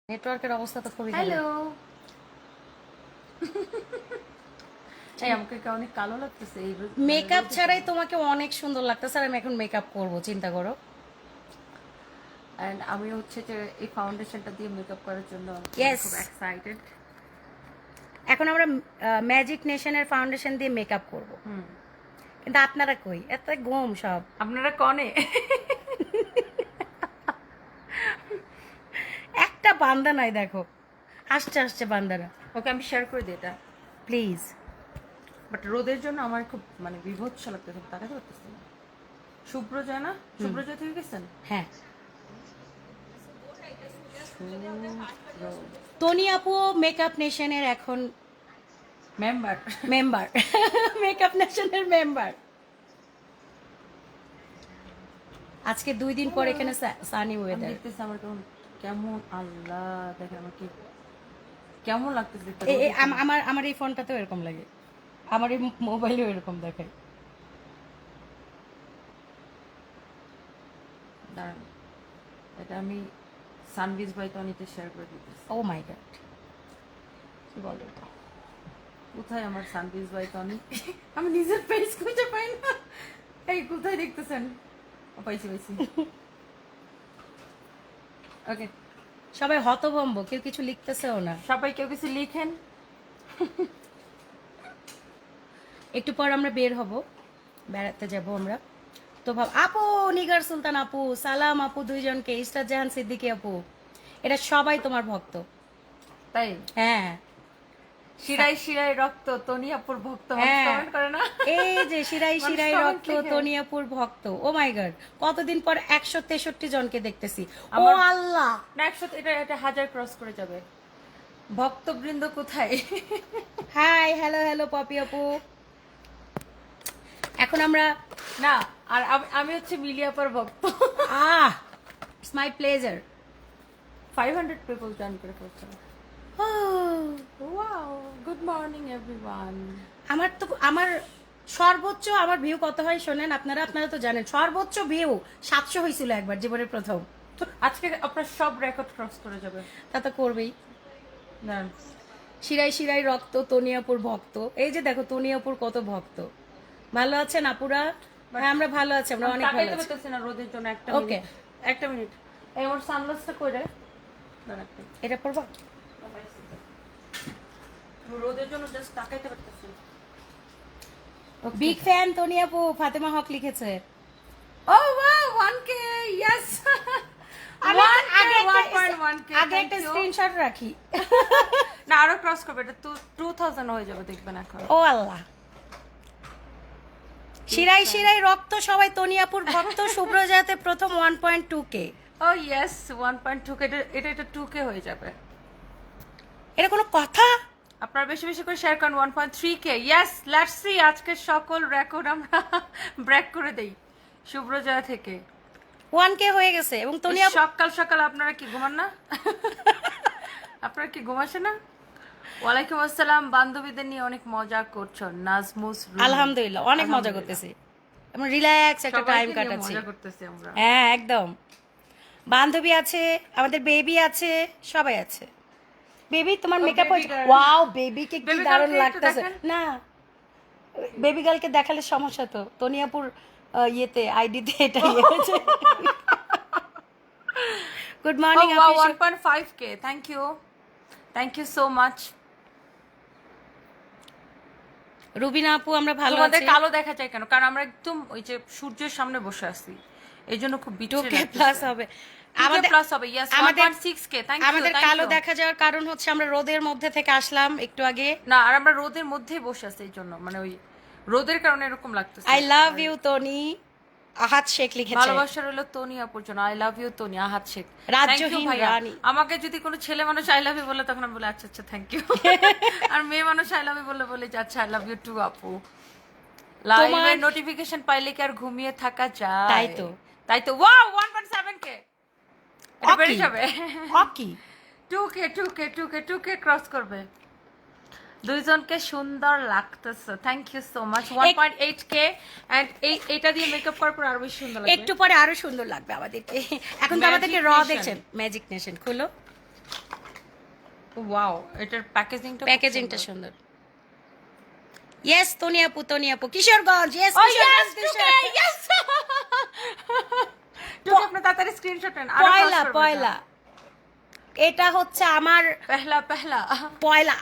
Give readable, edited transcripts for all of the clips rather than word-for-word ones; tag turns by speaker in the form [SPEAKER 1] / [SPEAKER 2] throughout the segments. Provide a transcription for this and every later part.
[SPEAKER 1] নেটওয়ার্কের অবস্থা তো খুবই
[SPEAKER 2] হ্যালো।
[SPEAKER 1] এই
[SPEAKER 2] আমাকে কি অনেক কালো লাগতেছে এই
[SPEAKER 1] মেকআপ ছাড়াই তোমাকে অনেক সুন্দর লাগতেছে আর আমি এখন মেকআপ করব, চিন্তা করো।
[SPEAKER 2] এন্ড আমি হচ্ছে যে এই ফাউন্ডেশনটা দিয়ে মেকআপ করার জন্য
[SPEAKER 1] Yes.
[SPEAKER 2] খুব এক্সাইটেড।
[SPEAKER 1] এখন আমরা ম্যাজিক নেশনের ফাউন্ডেশন দিয়ে মেকআপ করব, কিন্তু আপনারা কই, এত ঘুম সব।
[SPEAKER 2] আপনারা কনে
[SPEAKER 1] একটা বান্দা নাই, দেখো আসছে আসছে বান্দারা।
[SPEAKER 2] ওকে আমি শেয়ার করে দিই এটা,
[SPEAKER 1] প্লিজ।
[SPEAKER 2] বাট রোদের জন্য আমার খুব মানে বিভৎস লাগতেছে, তাকাতে পারতেছি না। শুভ্র যায় না? শুভ্র জয় থেকে গেছেন?
[SPEAKER 1] হ্যাঁ, টনি আপু মেকআপ নেশনের এখন
[SPEAKER 2] মেম্বার।
[SPEAKER 1] মেম্বার। মেকআপ নেশনের মেম্বার। আজকে 2 দিন পর এখানে সানি ওয়েদার।
[SPEAKER 2] দেখতেছি আমার কেমন আল্লাহ দেখেন আমার কি কেমন লাগতেছে দেখতে।
[SPEAKER 1] আমার আমার এই ফোনটাতেও এরকম লাগে, আমার এই মোবাইলেও এরকম দেখায়।
[SPEAKER 2] দাঁড়ান, এটা আমি সানবিজ বাই টনিতে শেয়ার করে দিতেছি।
[SPEAKER 1] ও মাই গড,
[SPEAKER 2] কি বলে কোথায় আমার সানবিজ বাই টনি? আমি নিজের পেজ খুঁজে পাই না। এই কোথায় দেখতেছেন? পাইছি পাইছি। ওকে,
[SPEAKER 1] সবাই হতভম্ব, কেউ কিছু লিখতেছেও না।
[SPEAKER 2] সবাই কেউ কিছু লিখেন।
[SPEAKER 1] একটু পর আমরা বের হব, বেড়াতে যাব আমরা। তো ভাব আপু, নিগার সুলতান আপু, সালাম আপু, দুইজনকে, ইস্টার জাহান সিদ্দিকী আপু, এটা সবাই তোমার ভক্ত।
[SPEAKER 2] তাই
[SPEAKER 1] হ্যাঁ,
[SPEAKER 2] শিরাই শিরাই রক্ত তনিয়াপুর ভক্ত
[SPEAKER 1] হ্যাঁ,
[SPEAKER 2] কমেন্ট করে না?
[SPEAKER 1] এই যে শিরাই
[SPEAKER 2] মানুষ
[SPEAKER 1] শিরাই
[SPEAKER 2] comment
[SPEAKER 1] রক্ত
[SPEAKER 2] লিখে।
[SPEAKER 1] তনিয়াপুর ভক্ত। ও মাই গড, কতদিন পর 163 জনকে দেখতেছি। ও আল্লাহ,
[SPEAKER 2] না, একসাথে এটা এটা 1000 ক্রস করে যাবে। ভক্তবৃন্দ কোথায়?
[SPEAKER 1] হাই, হ্যালো হ্যালো পপি আপু। এখন আমরা
[SPEAKER 2] না, আর আমি হচ্ছে মিলিয়াপার ভক্ত।
[SPEAKER 1] It's my pleasure.
[SPEAKER 2] 500 people join করে ফেলছে। Wow, good morning everyone.
[SPEAKER 1] আমার সর্বোচ্চ আমার ভিউ কত হয় শোনেন, আপনারা তো জানেন, সর্বোচ্চ ভিউ 700 হয়েছিল একবার জীবনের প্রথম।
[SPEAKER 2] আজকে আপনার সব রেকর্ড ক্রস করে যাবে।
[SPEAKER 1] তা তো করবেই।
[SPEAKER 2] দাঁড়ান,
[SPEAKER 1] শিরাই শিরাই রক্ত তনিয়াপুর ভক্ত। এই যে দেখো তনিয়াপুর কত ভক্ত। ভালো আছেন আপুরা? হ্যাঁ, আমরা ভালো আছি, আমরা অনেক ভালো
[SPEAKER 2] তাকাইতে
[SPEAKER 1] আছি।
[SPEAKER 2] পারতেছি না রোদের জন্য। একটা
[SPEAKER 1] ওকে,
[SPEAKER 2] মিনিট, একটা মিনিট। এই আমার সানগ্লাসটা কইরে দাঁড়ান একটা।
[SPEAKER 1] এটা পড়বা।
[SPEAKER 2] রোদের জন্য জাস্ট তাকাইতে পারতেছি না।
[SPEAKER 1] বিগ ফ্যান তনিয়াপু, ফাতেমা হক লিখেছে।
[SPEAKER 2] ও ওয়াও, 1k, ইয়েস।
[SPEAKER 1] আগে একটা স্ক্রিনশট রাখি।
[SPEAKER 2] না, আরো ক্রস করবে, এটা 2000 হয়ে যাবে, দেখবেন এখন।
[SPEAKER 1] ও আল্লাহ, শিরাই শিরাই রক্ত, সবাই তনিয়াপুর ভক্ত। শুভ্র জাতে প্রথম 1.2k।
[SPEAKER 2] ও ইয়েস, 1.2k, এটা এটা 2k হয়ে যাবে।
[SPEAKER 1] এটা কোনো কথা?
[SPEAKER 2] আপনারা বেশি বেশি করে শেয়ার করেন। 1.3k, ইয়েস, লেটস সি আজকে সকল রেকর্ড আমরা ব্রেক করে দেই শুভ্রজয়া থেকে।
[SPEAKER 1] 1k হয়ে গেছে এবং তনিয়াপু
[SPEAKER 2] সকাল সকাল আপনারা কি ঘুমান না? আপনারা কি ঘুমাসে না? ওয়ালাইকুম আসসালাম। বান্ধবীদের নিয়ে অনেক মজা করছো নাজমুস রুমি।
[SPEAKER 1] আলহামদুলিল্লাহ অনেক মজা করতেছি, আমরা রিল্যাক্স একটা টাইম
[SPEAKER 2] সবাইকে নিয়ে
[SPEAKER 1] কাটাচ্ছি।
[SPEAKER 2] মজা করতেছি আমরা।
[SPEAKER 1] হ্যাঁ একদম, বান্ধবী আছে, আমাদের বেবি আছে, সবাই আছে। বেবি তোমার মেকআপ
[SPEAKER 2] baby
[SPEAKER 1] হয়েছে?
[SPEAKER 2] girl.
[SPEAKER 1] ওয়াও, বেবিকে কি
[SPEAKER 2] Baby girl
[SPEAKER 1] দারুণ
[SPEAKER 2] কে একটু
[SPEAKER 1] লাগতেছে
[SPEAKER 2] দেখান।
[SPEAKER 1] না। বেবি গার্লকে দেখালে সমস্যা তো, তনিয়াপুর ইয়েতে আইডিতে এটা ইয়ে হয়েছে। গুড মর্নিং
[SPEAKER 2] Oh wow,
[SPEAKER 1] আপু।
[SPEAKER 2] 1.5k, thank you so much.
[SPEAKER 1] Rubina আপু, আমরা ভালো
[SPEAKER 2] তোমাদের
[SPEAKER 1] আছি।
[SPEAKER 2] কালো দেখা যায় কেন? কারণ আমরা একদম ওই যে সূর্যের সামনে বসে আছি, এই জন্য খুব বিট্রে
[SPEAKER 1] 2k
[SPEAKER 2] লাগতেছে।
[SPEAKER 1] প্লাস হবে
[SPEAKER 2] 2k প্লাস হবে, ইয়েস। 1.6k, thank you.
[SPEAKER 1] আমাদের কালো দেখা যাওয়ার কারণ হচ্ছে আমরা রোদের মধ্যে থেকে আসলাম একটু আগে।
[SPEAKER 2] না, আর আমরা রোদের মধ্যেই বসে আছি, এই জন্য মানে ওই রোদের কারণে এরকম লাগতেছে।
[SPEAKER 1] আই লাভ ইউ তনি, আহাত শেখ লিখেছে।
[SPEAKER 2] ভালোবাসা রইলো তনি আপুর জন্য। I love you Toni, Ahat Sheikh.
[SPEAKER 1] রাজ্যহীন
[SPEAKER 2] Thank you ভাইয়া।
[SPEAKER 1] রানী।
[SPEAKER 2] আমাকে যদি কোনো ছেলে মানুষ আই লাভ ইউ বলে তখন আমি বলে আচ্ছা আচ্ছা থ্যাংক ইউ। আর মেয়ে মানুষ আই লাভ ইউ বলে যে আচ্ছা আই লাভ ইউ টু আপু। লাইভের নোটিফিকেশন পাইলে কি আর ঘুমিয়ে থাকা যায়? তাই তো ওয়াও, 1.7k, এটা বেড়ে যাবে।
[SPEAKER 1] কি
[SPEAKER 2] 2k ক্রস করবে। দুইজনকে সুন্দর লাগতেছে, thank you so much. 1.8k, and এইটা দিয়ে মেকআপ করার পর আরো বেশি সুন্দর লাগবে।
[SPEAKER 1] একটু পরে আরো সুন্দর লাগবে আমাদেরকে। এখন তো
[SPEAKER 2] Magic
[SPEAKER 1] আমাদেরকে র
[SPEAKER 2] Nation।
[SPEAKER 1] দেখছেন, ম্যাজিক নেশন খুলো।
[SPEAKER 2] ওয়াও, এটার প্যাকেজিংটা
[SPEAKER 1] প্যাকেজিংটা সুন্দর। ইয়েস তনি আপু Kishoreganj, yes
[SPEAKER 2] Oh
[SPEAKER 1] Kishoreganj
[SPEAKER 2] yes, Tuke, yes. Tuke, আপনি তাড়াতাড়ি স্ক্রিনশট নেন। আরো
[SPEAKER 1] পয়লা
[SPEAKER 2] fast করবেন
[SPEAKER 1] পয়লা, এটা হচ্ছে আমার
[SPEAKER 2] না। পহলা।
[SPEAKER 1] পয়লা।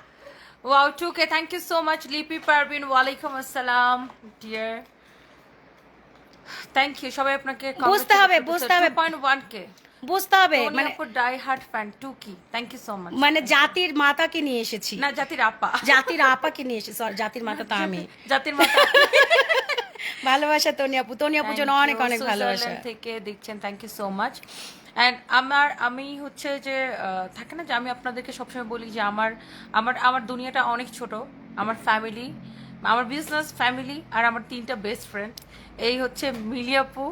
[SPEAKER 2] Wow, Tuke, thank you so much. Lipi Parvin, walaikum assalam, dear. Thank you. সবাই আপনাকে
[SPEAKER 1] বুঝতে হবে, বুঝতে হবে।
[SPEAKER 2] 2.1k.
[SPEAKER 1] বুঝতে হবে
[SPEAKER 2] মানে
[SPEAKER 1] মানে
[SPEAKER 2] ডাই হার্ড ফ্যান টুকি, থ্যাংক ইউ সো মাচ।
[SPEAKER 1] মানে জাতির মাতাকে নিয়ে এসেছি,
[SPEAKER 2] না, জাতির আপা।
[SPEAKER 1] জাতির আপাকে নিয়ে এসেছি, সরি জাতির মাতা তো আমি।
[SPEAKER 2] জাতির মাতা।
[SPEAKER 1] ভালোবাসা তনি আপু জন্য
[SPEAKER 2] Thank
[SPEAKER 1] অনেক
[SPEAKER 2] you.
[SPEAKER 1] অনেক ভালোবাসা।
[SPEAKER 2] সুইজারল্যান্ড থেকে দেখছেন, thank you so much. And আমি হচ্ছে যে থাকে না যে আমি আপনাদেরকে সবসময় বলি যে আমার আমার আমার দুনিয়াটা অনেক ছোট। আমার ফ্যামিলি, আমার বিজনেস, ফ্যামিলি আর আমার 3টা বেস্ট ফ্রেন্ড, এই হচ্ছে মিলি আপু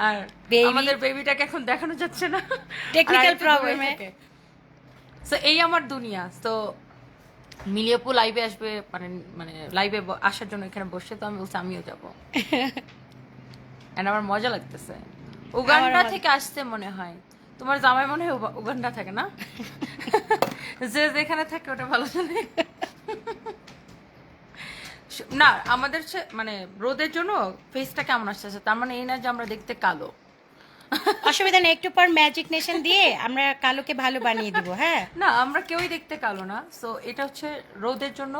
[SPEAKER 2] আর
[SPEAKER 1] Baby.
[SPEAKER 2] আমাদের বেবিটাকে এখন দেখানো যাচ্ছে না
[SPEAKER 1] Technical problem এ।
[SPEAKER 2] সো এই আমার দুনিয়া। তো মিলি আপু লাইভে আসবে, মানে মানে লাইভে আসার জন্য এখানে বসে, তো আমি বলছি আমিও যাবো। And আমার মজা লাগতেছে। উগান্ডা থেকে আসতে মনে হয়। তোমার জামাই মনে হয় উগান্ডা থাকে না? যে যেখানে থাকে ওটা ভালো জানে। না, আমাদের মানে রোদের জন্য ফেসটা কেমন আসতেছে, তার মানে এই না যে আমরা দেখতে কালো।
[SPEAKER 1] অসুবিধা নেই, একটু পর ম্যাজিক নেশন দিয়ে আমরা কালোকে ভালো বানিয়ে দিব। হ্যাঁ
[SPEAKER 2] না, আমরা কেউই দেখতে কালো না। সো এটা হচ্ছে রোদের জন্য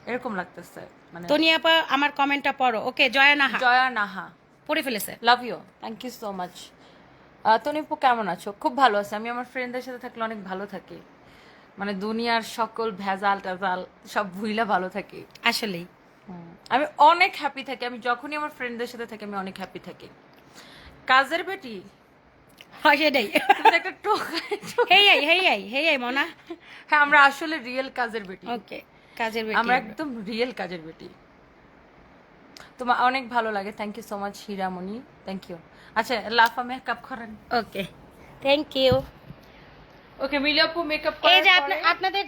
[SPEAKER 2] এরকম লাগতেছে। মানে
[SPEAKER 1] তনি আপা আমার কমেন্টটা পড়ো। ওকে, জয়া
[SPEAKER 2] নাহা
[SPEAKER 1] পড়ে ফেলেছে।
[SPEAKER 2] Love you, thank you so much. তনিপু কেমন আছো? খুব ভালো আছে। আমি আমার ফ্রেন্ডদের সাথে থাকলে অনেক ভালো থাকি, মানে দুনিয়ার সকল ভেজাল টাজাল সব ভুইলা ভালো থাকি।
[SPEAKER 1] আসলেই
[SPEAKER 2] আমি অনেক হ্যাপি থাকি। আমি যখনই আমার ফ্রেন্ডদের সাথে থাকি আমি অনেক হ্যাপি থাকি। কাজের বেটি
[SPEAKER 1] হয় সেটাই।
[SPEAKER 2] তুমি একটা টোকাই।
[SPEAKER 1] হেই মনা।
[SPEAKER 2] হ্যাঁ, আমরা আসলে রিয়েল কাজের বেটি।
[SPEAKER 1] ওকে, কাজের বেটি
[SPEAKER 2] আমরা একদম রিয়েল কাজের বেটি। তোমার অনেক ভালো লাগে, thank you so much Hiramoni, thank you. আচ্ছা, লাফা মেকআপ করেন।
[SPEAKER 1] ওকে, থ্যাংক ইউ।
[SPEAKER 2] ওকে, মিলি আপু মেকআপ
[SPEAKER 1] এই
[SPEAKER 2] করার
[SPEAKER 1] যে
[SPEAKER 2] পরে
[SPEAKER 1] আপনাদের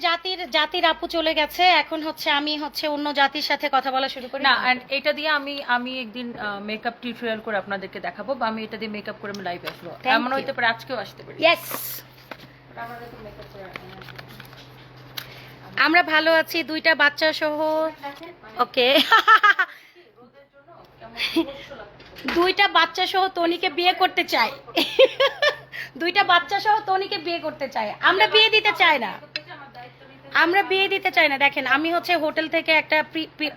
[SPEAKER 1] জাতির আপু চলে গেছে, এখন হচ্ছে আমি অন্য জাতির সাথে কথা বলা শুরু করি
[SPEAKER 2] না, এন্ড এটা দিয়ে আমি একদিন মেকআপ টিউটোরিয়াল করে আপনাদেরকে দেখাবো, বা আমি এটা দিয়ে মেকআপ করে আমি লাইভে আসবো।
[SPEAKER 1] Thank
[SPEAKER 2] এমন
[SPEAKER 1] you.
[SPEAKER 2] হইতে পারে আজকেও আসতে পারি।
[SPEAKER 1] ইয়েস, আমরা ভালো আছি, 2টা বাচ্চা সহ। ওকে। 2টা বাচ্চা সহ তনিকে বিয়ে করতে চাই। 2টা বাচ্চা সহ তনিকে বিয়ে করতে চাই। আমরা বিয়ে দিতে চাই না, আমরা বিয়ে দিতে চাই না। দেখেন, আমি হচ্ছে হোটেল থেকে একটা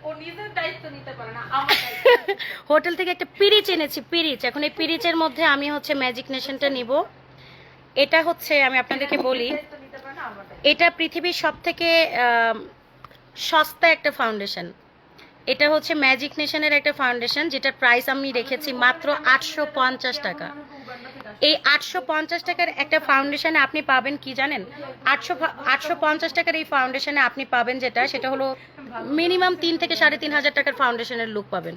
[SPEAKER 2] ও নিজের দায়িত্ব নিতে পারে না, আমার দায়িত্ব।
[SPEAKER 1] হোটেল থেকে একটা পিরিচ এনেছি, পিরিচ। এখন এই পিরিচের মধ্যে আমি হচ্ছে ম্যাজিক নেশনটা নিব। এটা হচ্ছে আমি আপনাদেরকে বলি,
[SPEAKER 2] দায়িত্ব নিতে পারে না, আমার দায়িত্ব।
[SPEAKER 1] এটা পৃথিবীর সব থেকে সস্তা একটা ফাউন্ডেশন। এটা হচ্ছে ম্যাজিক নেশনের একটা ফাউন্ডেশন, যেটার প্রাইস আমি রেখেছি মাত্র 850 টাকা। এই 850 টাকার একটা ফাউন্ডেশনে আপনি পাবেন কি জানেন? 850 টাকার এই ফাউন্ডেশনে আপনি পাবেন সেটা হলো মিনিমাম 3 থেকে 3.5 টাকার ফাউন্ডেশনের লুক পাবেন।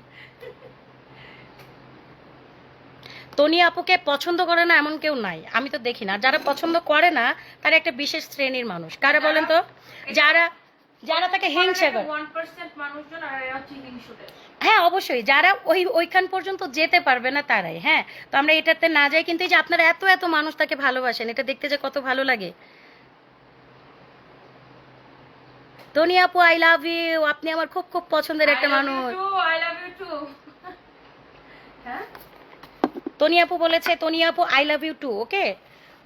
[SPEAKER 1] তনি আপুকে পছন্দ করে না এমন কেউ নাই, আমি তো দেখি না। যারা পছন্দ করে না তারা একটা বিশেষ শ্রেণীর মানুষ। কারা বলেন তো? যারা তাকে হিংসা করে।
[SPEAKER 2] 1% মানুষজন, আর এরা হচ্ছে হিংসুটে।
[SPEAKER 1] হ্যাঁ অবশ্যই, যারা ওইখান পর্যন্ত যেতে পারবে না তারাই। হ্যাঁ, তো আমরা এটাতে না যাই, কিন্তু এই যে আপনারা এত মানুষ তাকে ভালোবাসেন, এটা দেখতে যে কত ভালো লাগে। তনি আপু আই লাভ ইউ, আপনি আমার খুব খুব পছন্দের একটা মানুষ।
[SPEAKER 2] I love you too. হ্যাঁ,
[SPEAKER 1] তনি আপু বলেছে, তনি আপু I love you too. Okay,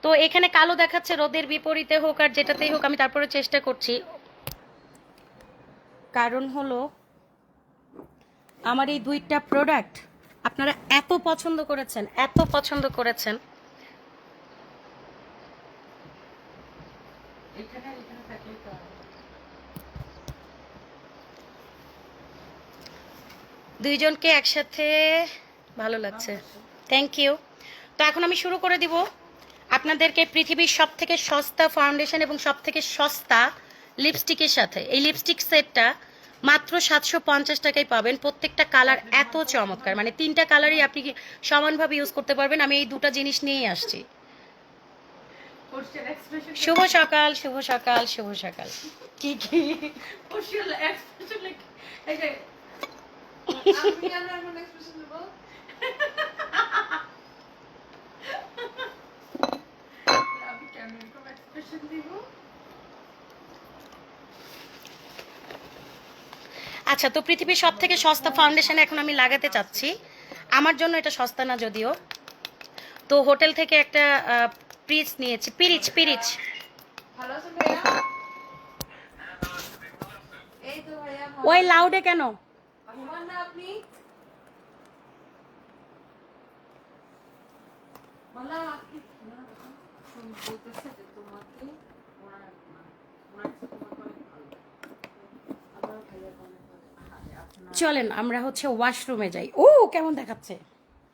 [SPEAKER 1] তো এখানে কালো দেখাচ্ছে, রোদের বিপরীতে হোক আর যেটাতেই হোক আমি তারপরে চেষ্টা করছি। কারণ হলো আমার এই 2টা প্রোডাক্ট আপনারা এত পছন্দ করেছেন। দুইজনকে একসাথে ভালো লাগছে, থ্যাংক ইউ। তো এখন আমি শুরু করে দিব আপনাদেরকে পৃথিবীর সব থেকে সস্তা ফাউন্ডেশন এবং সব থেকে সস্তা লিপস্টিকের সাথে। এই লিপস্টিক সেটটা মাত্র 750 টাকায় পাবেন। প্রত্যেকটা কালার এত চমৎকার, মানে 3টা কালারই আপনি সমানভাবে ইউজ করতে পারবেন। আমি এই 2টা জিনিস নিয়েই আসছি। শুভ সকাল, শুভ সকাল, শুভ সকাল। কি আচ্ছা, তো পৃথিবীর সব থেকে সস্তা ফাউন্ডেশন এখন আমি লাগাতে চাচ্ছি। আমার জন্য এটা সস্তা না যদিও। তো হোটেল থেকে একটা পিরিচ নিয়েছি, পিরিচ পিরিচ।
[SPEAKER 2] ভালো আছেন ভাইয়া? এই তো ভাইয়া
[SPEAKER 1] ওই লাউডে কেন?
[SPEAKER 2] ঘুমান না আপনি? বলা আপনি বলতেছে যে তোমাকে ওনার তোমাকে অনেক ভালো। আবার ভাইয়া অনেক ভালো। আপনার
[SPEAKER 1] চলেন আমরা হচ্ছে ওয়াশরুমে যাই। ও কেমন দেখাচ্ছে।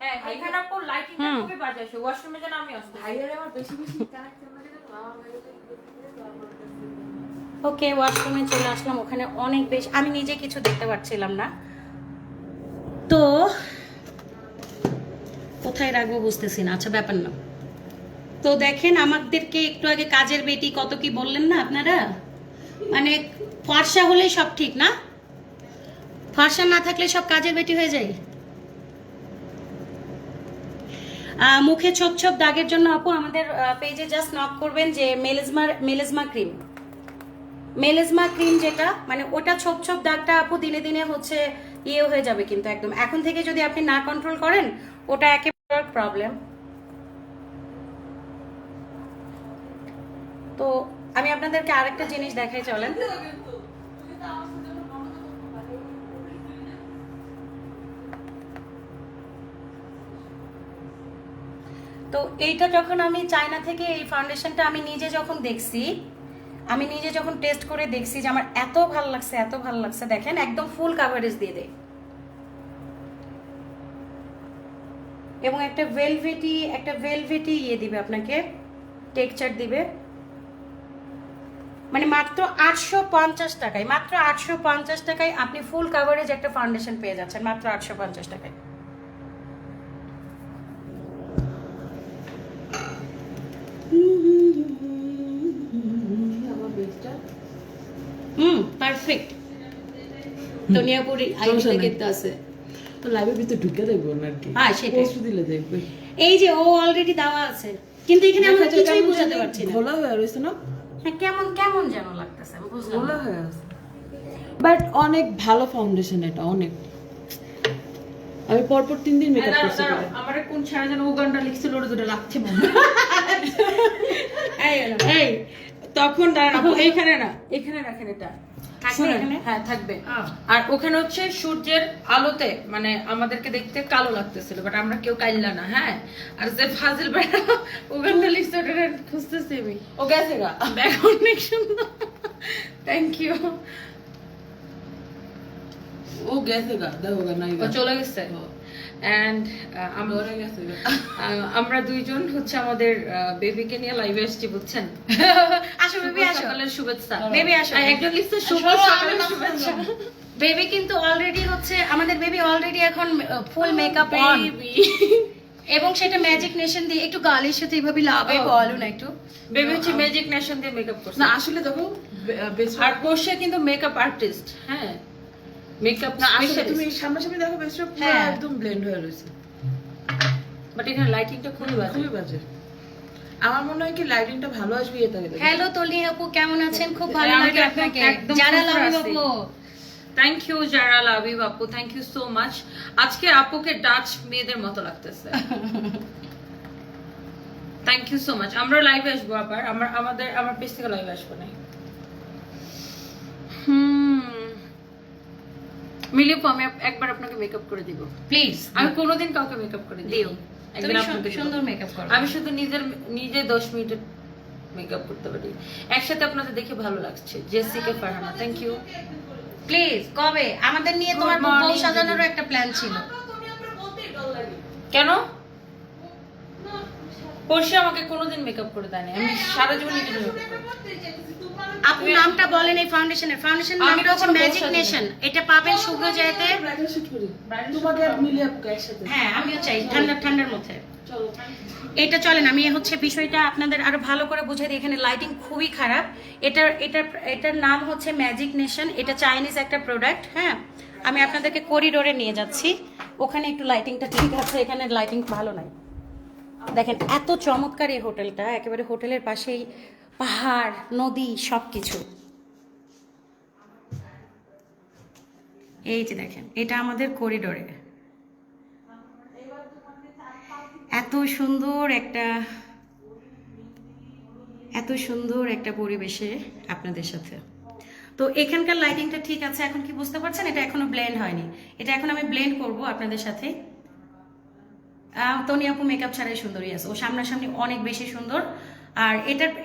[SPEAKER 2] হ্যাঁ, এখানে আপু লাইটিংটা খুবই বাজে আসে। ওয়াশরুমে যেন আমি আসতে ভাইয়ারে আমার বেশি বেশি কানেকশন লাগে না, আমার ভাইয়া তো
[SPEAKER 1] ওকে, ওয়াশরুমে চলে আসলাম। ওখানে অনেক বেশি, আমি নিজে কিছু দেখতে পাচ্ছিলাম না। তো কোথায় রাখবো বুঝতেছি না। আচ্ছা, ব্যাপার না। তো দেখেন, আমাদেরকে একটু আগে কাজের বেটি কত কি বললেন না আপনারা, মানে ফর্সা হলেই সব ঠিক না, ফর্সা না থাকলে সব কাজের বেটি হয়ে যায়। মুখে ছোপ ছোপ দাগের জন্য আপু আমাদের পেজে জাস্ট নক করবেন যে মেলেজমা ক্রিম যেটা, মানে ওটা ছোপ ছোপ দাগটা আপু দিনে দিনে হচ্ছে ইয়ে হয়ে যাবে, কিন্তু একদম এখন থেকে যদি আপনি না কন্ট্রোল করেন ওটা একেবারে প্রবলেম। তো আমি আপনাদেরকে আরেকটা জিনিস দেখাই, চলেন। তো এইটা যখন আমি চায়না থেকে এই ফাউন্ডেশনটা আমি নিজে যখন টেস্ট করে দেখছি যে আমার এত ভালো লাগছে, দেখেন একদম ফুল কাভারেজ দিয়ে দেয় এবং একটা ভেলভেটি ইয়ে দিবে আপনাকে, টেক্সচার দিবে। মানে মাত্র 850 টাকায়, মাত্র 850 টাকায় আপনি ফুল কাভারেজ একটা ফাউন্ডেশন পেয়ে যাচ্ছেন, মাত্র 850 টাকায়। পারফেক্ট। দুনিয়াপুরি আইডিতে কেটে আছে
[SPEAKER 3] তো লাইভের ভিতরে ঢুকে দেখবো না আর কি।
[SPEAKER 1] হ্যাঁ, সেটাই।
[SPEAKER 3] পোস্ট দিলে দেখবে।
[SPEAKER 1] এই যে ও অলরেডি দেওয়া আছে, কিন্তু এখানে আমরা কিছুই বুঝাতে পারছি না।
[SPEAKER 3] ঘোলা হয়ে রয়েছে না,
[SPEAKER 1] হ্যাঁ, কেমন কেমন যেন লাগতেছে, আমি বুঝলাম
[SPEAKER 3] ঘোলা
[SPEAKER 1] না।
[SPEAKER 3] হয়ে আছে, বাট অনেক ভালো ফাউন্ডেশন এটা, অনেক। আমি পরপর 3 দিন মেকআপ করছি।
[SPEAKER 2] আমার কোন ছাড়া যেন উগান্ডা লিখছিল ওটা দুটো লাগছে মনে। এই তখন দাঁড়ান আপু, এইখানে না, এখানে রাখেন এটা।
[SPEAKER 1] থাকবে
[SPEAKER 2] শুনেন,
[SPEAKER 1] এখানে?
[SPEAKER 2] হ্যাঁ থাকবে। আর ওখানে হচ্ছে সূর্যের আলোতে মানে আমাদেরকে দেখতে কালো লাগতেছিল, বাট আমরা কেউ কাইল্লা না। হ্যাঁ, আর যে ফাজিল বেড়া উগান্ডা লিখছে ওটা খুঁজতেছি আমি।
[SPEAKER 3] ও গেছে গা,
[SPEAKER 2] ব্যাগ অনেক সুন্দর, থ্যাংক ইউ।
[SPEAKER 3] ও গেছে গা, দেখো গা নাই
[SPEAKER 2] ও
[SPEAKER 3] গা,
[SPEAKER 2] চলে গেছে। এন্ড
[SPEAKER 3] ডরে গেছে গা।
[SPEAKER 2] আমরা দুইজন হচ্ছে আমাদের বেবিকে নিয়ে লাইভে আসছি, বুঝছেন?
[SPEAKER 1] আসো বেবি, আসো
[SPEAKER 2] সকালের শুভেচ্ছা।
[SPEAKER 1] বেবি, আসো।
[SPEAKER 2] একজন লিখছে শুভ সকালের শুভেচ্ছা।
[SPEAKER 1] বেবি কিন্তু অলরেডি হচ্ছে, আমাদের বেবি অলরেডি এখন ফুল মেকআপ অন, এবং সেটা ম্যাজিক নেশন দিয়ে। একটু গালের সাথে এইভাবে লাভে বলো না একটু।
[SPEAKER 2] বেবি হচ্ছে ম্যাজিক নেশন দিয়ে মেকআপ করছে।
[SPEAKER 3] না আসলে দেখো,
[SPEAKER 2] আর পোর্শে কিন্তু মেকআপ আর্টিস্ট। হ্যাঁ, মেকআপ
[SPEAKER 3] না আসলে তুমি সামনাসামনি দেখো, বেস্ট পুরো
[SPEAKER 1] হ্যাঁ।
[SPEAKER 3] একদম ব্লেন্ড হয়ে রয়েছে,
[SPEAKER 2] বাট এখানে লাইটিংটা খুবই বাজে।
[SPEAKER 3] খুবই বাজে। আমার মনে হয় কি লাইটিংটা ভালো আসবে এটা দেখে।
[SPEAKER 1] হ্যালো তলি আপু, কেমন আছেন? খুব ভালো
[SPEAKER 2] আমি
[SPEAKER 1] লাগে
[SPEAKER 2] একদম-
[SPEAKER 1] আপনাকে।
[SPEAKER 2] একদম
[SPEAKER 1] যারা
[SPEAKER 2] সুন্দর
[SPEAKER 1] লাভ
[SPEAKER 2] আছি।
[SPEAKER 1] আপু,
[SPEAKER 2] থ্যাংক ইউ যারা লাভি আপু, থ্যাংক ইউ সো মাচ। আজকে আপুকে ডাচ মেয়েদের মতো লাগতেছে। Thank you so much. আমরা লাইভে আসবো আবার, আমার পেজ থেকে লাইভে আসবো না। মিলিপু, আমি একবার আপনাকে মেকআপ করে দিব
[SPEAKER 1] প্লিজ।
[SPEAKER 2] আমি কোনোদিন কাউকে মেকআপ করে দিও।
[SPEAKER 1] তুমি সুন্দর মেকআপ করো।
[SPEAKER 2] আমি শুধু নিজে 10 মিনিটের মেকআপ করতে পারি। একসাথে আপনাদের দেখে ভালো লাগছে। Jessica Farhana, thank you.
[SPEAKER 1] Please, কবে আমাদের নিয়ে
[SPEAKER 2] Good
[SPEAKER 1] তোমার বউ
[SPEAKER 2] morning,
[SPEAKER 1] সাজানোরও একটা প্ল্যান ছিল।
[SPEAKER 2] কেন? পরশু আমাকে কোনোদিন মেকআপ করে দেয়নি, আমি সারা জীবন নিজে মেকআপ করি।
[SPEAKER 1] আপু নামটা বলেন এই ফাউন্ডেশন
[SPEAKER 2] আমি
[SPEAKER 1] নামটা হচ্ছে
[SPEAKER 2] কখনো
[SPEAKER 1] ম্যাজিক
[SPEAKER 2] বসাতে
[SPEAKER 1] নেশন। এটা পাবেন শুভ্র জয়তে।
[SPEAKER 3] ব্রাইডাল শুট করি তোমাকে আর মিলে আপকে একসাথে।
[SPEAKER 1] হ্যাঁ, আমিও চাই ঠান্ডার মধ্যে।
[SPEAKER 3] চলো
[SPEAKER 1] এটা চলেন, আমি হচ্ছে বিষয়টা আপনাদের আরো ভালো করে বুঝাই দিই। এখানে লাইটিং খুবই খারাপ। এটার নাম হচ্ছে ম্যাজিক নেশন। এটা চাইনিজ একটা প্রোডাক্ট। হ্যাঁ, আমি আপনাদেরকে করিডোরে নিয়ে যাচ্ছি, ওখানে একটু লাইটিংটা ঠিক আছে, এখানে লাইটিং ভালো নাই। দেখেন এত চমৎকার এই হোটেলটা, একেবারে হোটেলের পাশেই পাহাড়, নদী, সবকিছু। এই যে দেখেন, এটা আমাদের করিডোরে এত সুন্দর একটা পরিবেশে আপনাদের সাথে। তো এখানকার লাইটিংটা ঠিক আছে, এখন কি বুঝতে পারছেন? এটা এখনো ব্লেন্ড হয়নি, এটা এখন আমি ব্লেন্ড করব আপনাদের সাথে। তনি আপু মেকআপ ছাড়াই সুন্দরী আছে, ও সামনাসামনি অনেক বেশি সুন্দর। আর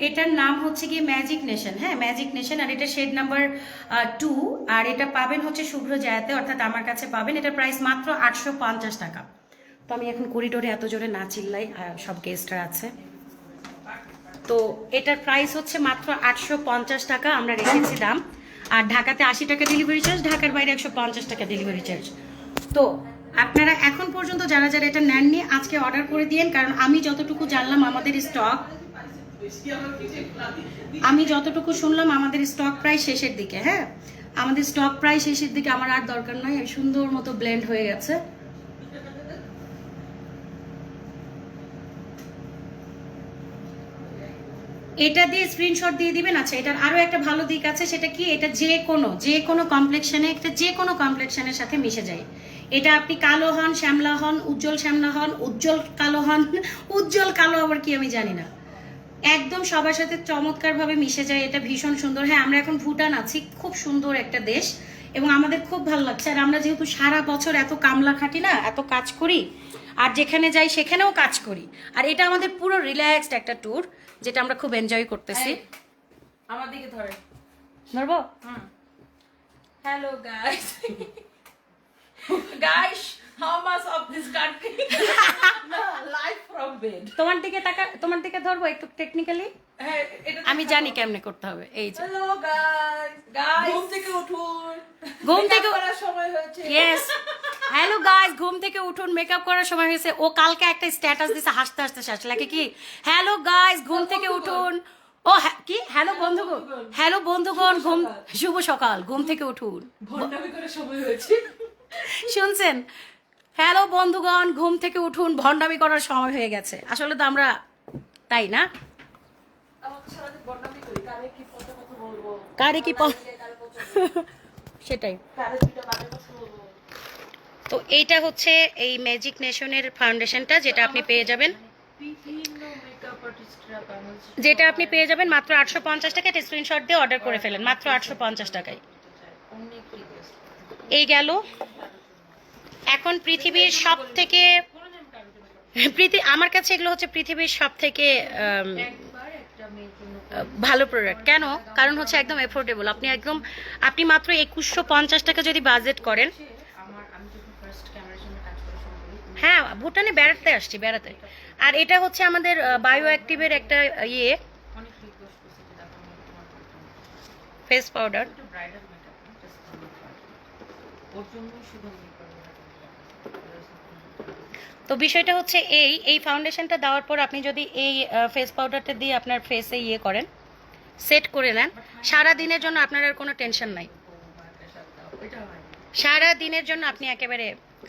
[SPEAKER 1] এটার নাম হচ্ছে কি ম্যাজিক নেশন। হ্যাঁ, ম্যাজিক নেশন। আর এটা শেড নাম্বার 2। আর এটা পাবেন হচ্ছে শুভ্র জায়াতে, অর্থাৎ আমার কাছে পাবেন। এটার প্রাইস মাত্র 850 টাকা। তো আমি এখন করিডোরে এত জোরে না চিল্লাই, সব গেস্টরা আছে। তো এটার প্রাইস হচ্ছে মাত্র 850 টাকা আমরা রেখেছি দাম। আর ঢাকাতে 80 টাকা ডেলিভারি চার্জ, ঢাকার বাইরে 150 টাকা ডেলিভারি চার্জ। তো আপনারা এখন পর্যন্ত যারা যারা এটা নেননি আজকে অর্ডার করে দিয়েন, কারণ আমি যতটুকু জানলাম আমাদের স্টক, আমি যতটুকু শুনলাম আমাদের স্টক প্রায় শেষের দিকে। হ্যাঁ, আমাদের স্টক প্রায় শেষের দিকে, আমার আর দরকার নয়, সুন্দর মতো ব্লেন্ড হয়ে গেছে। এটা দিয়ে স্ক্রিনশট দিয়ে দিবেন। আচ্ছা, এটার আরো একটা ভালো দিক আছে, সেটা কি, এটা যে কোনো কমপ্লেক্সনে, একটা যে কোনো কমপ্লেক্সনের সাথে মিশে যায়। এটা আপনি কালো হন, শ্যামলা হন, উজ্জ্বল শ্যামলা হন, উজ্জ্বল কালো হন, উজ্জ্বল কালো আবার কি আমি জানি না, একদম সবার সাথে চমৎকার ভাবে মিশে যায়। এটা ভীষণ সুন্দর। হ্যাঁ, আমরা এখন ভুটান আছি, খুব সুন্দর একটা দেশ এবং আমাদের খুব ভালো লাগছে। আর আমরা যেহেতু সারা বছর এত কামলা খাটি না, এত কাজ করি, আর যেখানে যাই সেখানেও কাজ করি, আর এটা আমাদের পুরো রিল্যাক্সড একটা ট্যুর, যেটা আমরা খুব এনজয় করতেছি।
[SPEAKER 2] আমার দিকে ধরে
[SPEAKER 1] ধরবো?
[SPEAKER 2] Hello guys, guys how much of this country live from bed?
[SPEAKER 1] তোমার দিকে ধরবো একটু টেকনিক্যালি,
[SPEAKER 2] হ্যাঁ, এটা
[SPEAKER 1] আমি জানি কেমনে করতে হবে। এই যে
[SPEAKER 2] হ্যালো গাইস, ঘুম থেকে উঠুন,
[SPEAKER 1] ঘুম থেকে
[SPEAKER 2] করার সময় হয়েছে।
[SPEAKER 1] ইয়েস, হ্যালো গাইস, ঘুম থেকে উঠুন, মেকআপ করার সময় হয়েছে। ও কালকে একটা স্ট্যাটাস দিছে হাসতে হাসতে শেষ লাগে, কি হ্যালো গাইস ঘুম থেকে উঠুন, ও কি হ্যালো বন্ধুগণ ঘুম, শুভ সকাল, ঘুম থেকে উঠুন,
[SPEAKER 2] ভন্ডামি করার সময় হয়েছে।
[SPEAKER 1] শুনছেন? হ্যালো বন্ধুগণ ঘুম থেকে উঠুন, ভন্ডামি করার সময় হয়ে গেছে। আসলে তো আমরা তাই না,
[SPEAKER 2] আমাকে সারাদিন ভন্ডামি করি, কারে কি কথা বলবো,
[SPEAKER 1] কারে কি সেটাই।
[SPEAKER 2] কারে দুটো বাজে কথা বলবো।
[SPEAKER 1] তো এইটা হচ্ছে এই ম্যাজিক নেশনের ফাউন্ডেশনটা, যেটা আপনি পেয়ে যাবেন,
[SPEAKER 2] বিভিন্ন মেকআপ আর্টিস্টরা বাংলাদেশে
[SPEAKER 1] যেটা আপনি পেয়ে যাবেন মাত্র 850 টাকা। একটা স্ক্রিনশট দিয়ে অর্ডার করে ফেলেন, মাত্র 850 টাকায়।
[SPEAKER 2] অনেক রিকোয়েস্ট।
[SPEAKER 1] এই গেল। এখন পৃথিবীর সব থেকে আমার কাছে এগুলো হচ্ছে পৃথিবীর সব থেকে
[SPEAKER 2] একবার একটা মেয়ের জন্য
[SPEAKER 1] ভালো প্রোডাক্ট। কেন? কারণ হচ্ছে একদম এফোর্ডেবল। আপনি মাত্র 2150 টাকা যদি বাজেট করেন।
[SPEAKER 2] আমি যখন ফার্স্ট ক্যামেরার সামনে কাজ করা শুরু করি,
[SPEAKER 1] হ্যাঁ, ভুটানে বেড়াতে। আর এটা হচ্ছে আমাদের বায়ো অ্যাক্টিভের একটা
[SPEAKER 2] অনেক রিকোয়েস্ট করছি যে দেখো আমি তোমার
[SPEAKER 1] ফেস পাউডার।
[SPEAKER 2] একটা ব্রাইডাল মেকআপ না, জাস্ট ওর জন্যই শুধু আমি
[SPEAKER 1] তো বিষয়টা হচ্ছে এই ফাউন্ডেশনটা দেওয়ার পর আপনি যদি এই ফেস পাউডারটা দিয়ে আপনার ফেসে করেন, সেট করে নেন, সারা দিনের জন্য আপনার আর কোনো টেনশন নাই।
[SPEAKER 2] এটা হয়
[SPEAKER 1] সারা দিনের জন্য আপনি একেবারে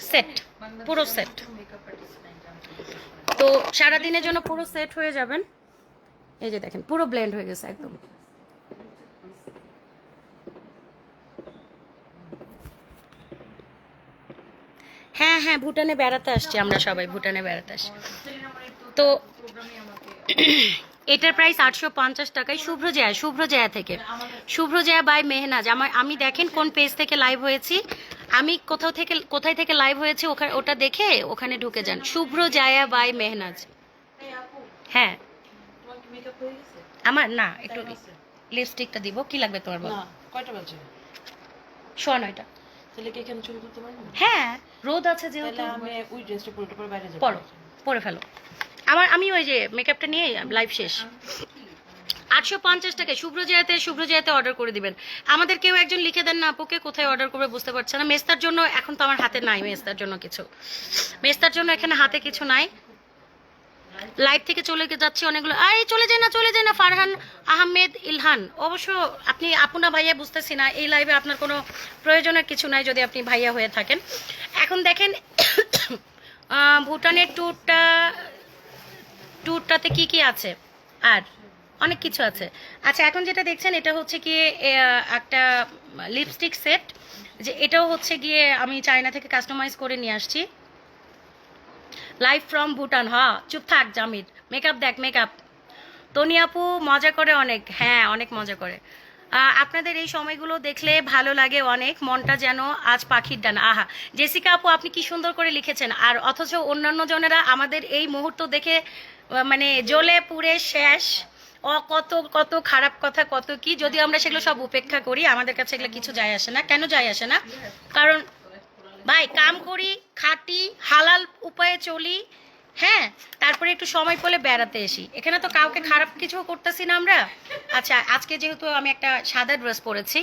[SPEAKER 1] সেট, পুরো সেট।
[SPEAKER 2] মেকআপ আর্টিস্ট নাই জানতে।
[SPEAKER 1] তো সারা দিনের জন্য পুরো সেট হয়ে যাবেন। এই যে দেখেন, পুরো ব্লেন্ড হয়ে গেছে একদম। হ্যাঁ, ভুটানে বেড়াতে আসছি আমরা সবাই, ভুটানে বেড়াতে আসছি। তো এটার প্রাইস 850 টাকায়, শুভ্র জায়া থেকে, শুভ্র জায়া বাই মেহনাজ। আমি দেখেন কোন পেজ থেকে লাইভ হয়েছি, আমি কোথায় থেকে লাইভ হয়েছে ওটা দেখে ওখানে ঢুকে যান, শুভ্র জায়া বাই মেহনাজ। হ্যাঁ,
[SPEAKER 2] তোমার কি মেকআপ হয়ে গেছে?
[SPEAKER 1] আমার না, একটু লিপস্টিকটা দিব। কি লাগবে তোমার বল?
[SPEAKER 2] না, কয়টা বাজে?
[SPEAKER 1] 9:30।
[SPEAKER 2] তাহলে কি এখানে চলে যেতে পারবো?
[SPEAKER 1] হ্যাঁ, রোদ আছে যেহেতু।
[SPEAKER 2] তাহলে আমি ওই ড্রেসটা পরে বাইরে যাব।
[SPEAKER 1] পরে ফেলো। আমি ওই যে মেকআপটা নিয়ে লাইভ শেষ। 850 টাকায় শুভ্র জায়াতে অর্ডার করে দিবেন। আমাদের কেউ একজন লিখে দেন না আপুকে, কোথায় অর্ডার করবে বুঝতে পারছে না। মেস্তার জন্য এখন তো আমার হাতে নাই, মেস্তার জন্য এখানে হাতে কিছু নাই। লাইভ থেকে চলে যাচ্ছে অনেকগুলো। চলে যায় না ফারহান আহমেদ ইলহান। অবশ্য আপনি আপনা ভাইয়া বুঝতেছি না, এই লাইভে আপনার কোনো প্রয়োজনের কিছু নাই যদি আপনি ভাইয়া হয়ে থাকেন। এখন দেখেন ভুটানের ট্যুরটাতে কি আছে। আর অনেক কিছু আছে। আচ্ছা, এখন যেটা দেখছেন এটা হচ্ছে গিয়ে একটা লিপস্টিক সেট, যে এটাও হচ্ছে গিয়ে আমি চায়না থেকে কাস্টমাইজ করে নিয়ে আসছি, লাইভ ফ্রম ভুটান। চুপ থাক জামির, মেকআপ দেখ মেকআপ। তনি আপু মজা করে অনেক, হ্যাঁ অনেক মজা করে। আপনাদের এই সময়গুলো দেখলে ভালো লাগে অনেক, মনটা যেন আজ পাখির ডানা। আহা, জেসিকা আপু আপনি কি সুন্দর করে লিখেছেন, আর অথচ অন্যান্য জনেরা আমাদের এই মুহূর্ত দেখে মানে জ্বলে পুড়ে শেষ। কত কত খারাপ কথা, কত কি, যদি আমরা সেগুলো সব উপেক্ষা করি, আমাদের কাছে এগুলো কিছু যায় আসে না। কেন যায় আসে না? কারণ ভাই কাম করি, খাটি, হালাল উপায়ে চলি, হ্যাঁ, তারপরে একটু সময় পেলে বেড়াতে আসি। এখানে তো কাউকে খারাপ কিছু করতেছি না আমরা। আচ্ছা, আজকে যেহেতু আমি একটা সাদা ড্রেস পরেছি,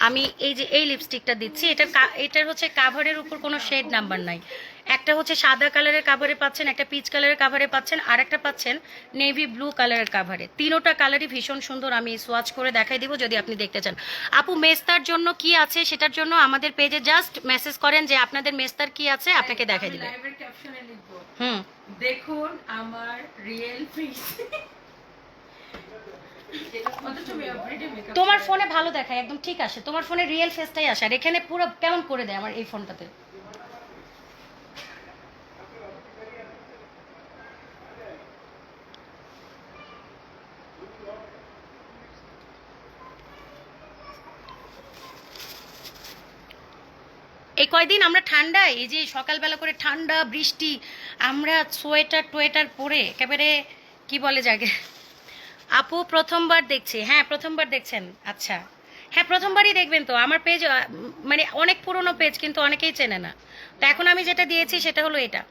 [SPEAKER 1] আমি এই যে এই লিপস্টিকটা দিচ্ছি, এটার হচ্ছে কাভারের উপর কোনো শেড নাম্বার নাই। একটা হচ্ছে সাদা কালারের কাভারে পাচ্ছেন, একটা পিচ কালারের কাভারে পাচ্ছেন, আর একটা পাচ্ছেন নেভি ব্লু কালারের কাভারে। তিনোটা কালারই ভীষণ সুন্দর, আমি সোয়াচ করে দেখাই দিব যদি আপনি দেখতে চান। আপু মেস্তার জন্য কি আছে সেটার জন্য আমাদের পেজে জাস্ট মেসেজ করেন যে আপনাদের মেস্তার কি আছে, আপনাকে দেখাই দিবে।
[SPEAKER 2] লাইভের ক্যাপশনে লিখবো,
[SPEAKER 1] হুম,
[SPEAKER 2] দেখুন আমার রিয়েল ফেস।
[SPEAKER 1] তোমার ফোনে ভালো দেখায়, একদম ঠিক আসে, তোমার ফোনে রিয়েল ফেসটাই আসে, আর এখানে পুরো কেমন করে দেয় আমার এই ফোনটাতে। এই কয়দিন আমরা ঠান্ডায়, এই যে সকালবেলা করে ঠান্ডা বৃষ্টি, আমরা সোয়েটার টোয়েটার পরে একেবারে কি বলে যাকে। আপু প্রথমবার দেখছি, হ্যাঁ প্রথমবার দেখছেন, আচ্ছা হ্যাঁ প্রথমবারই দেখবেন তো। আমার পেজ মানে অনেক পুরনো পেজ, কিন্তু অনেকেই চেনে না। তো এখন আমি যেটা দিয়েছি সেটা হলো এটা।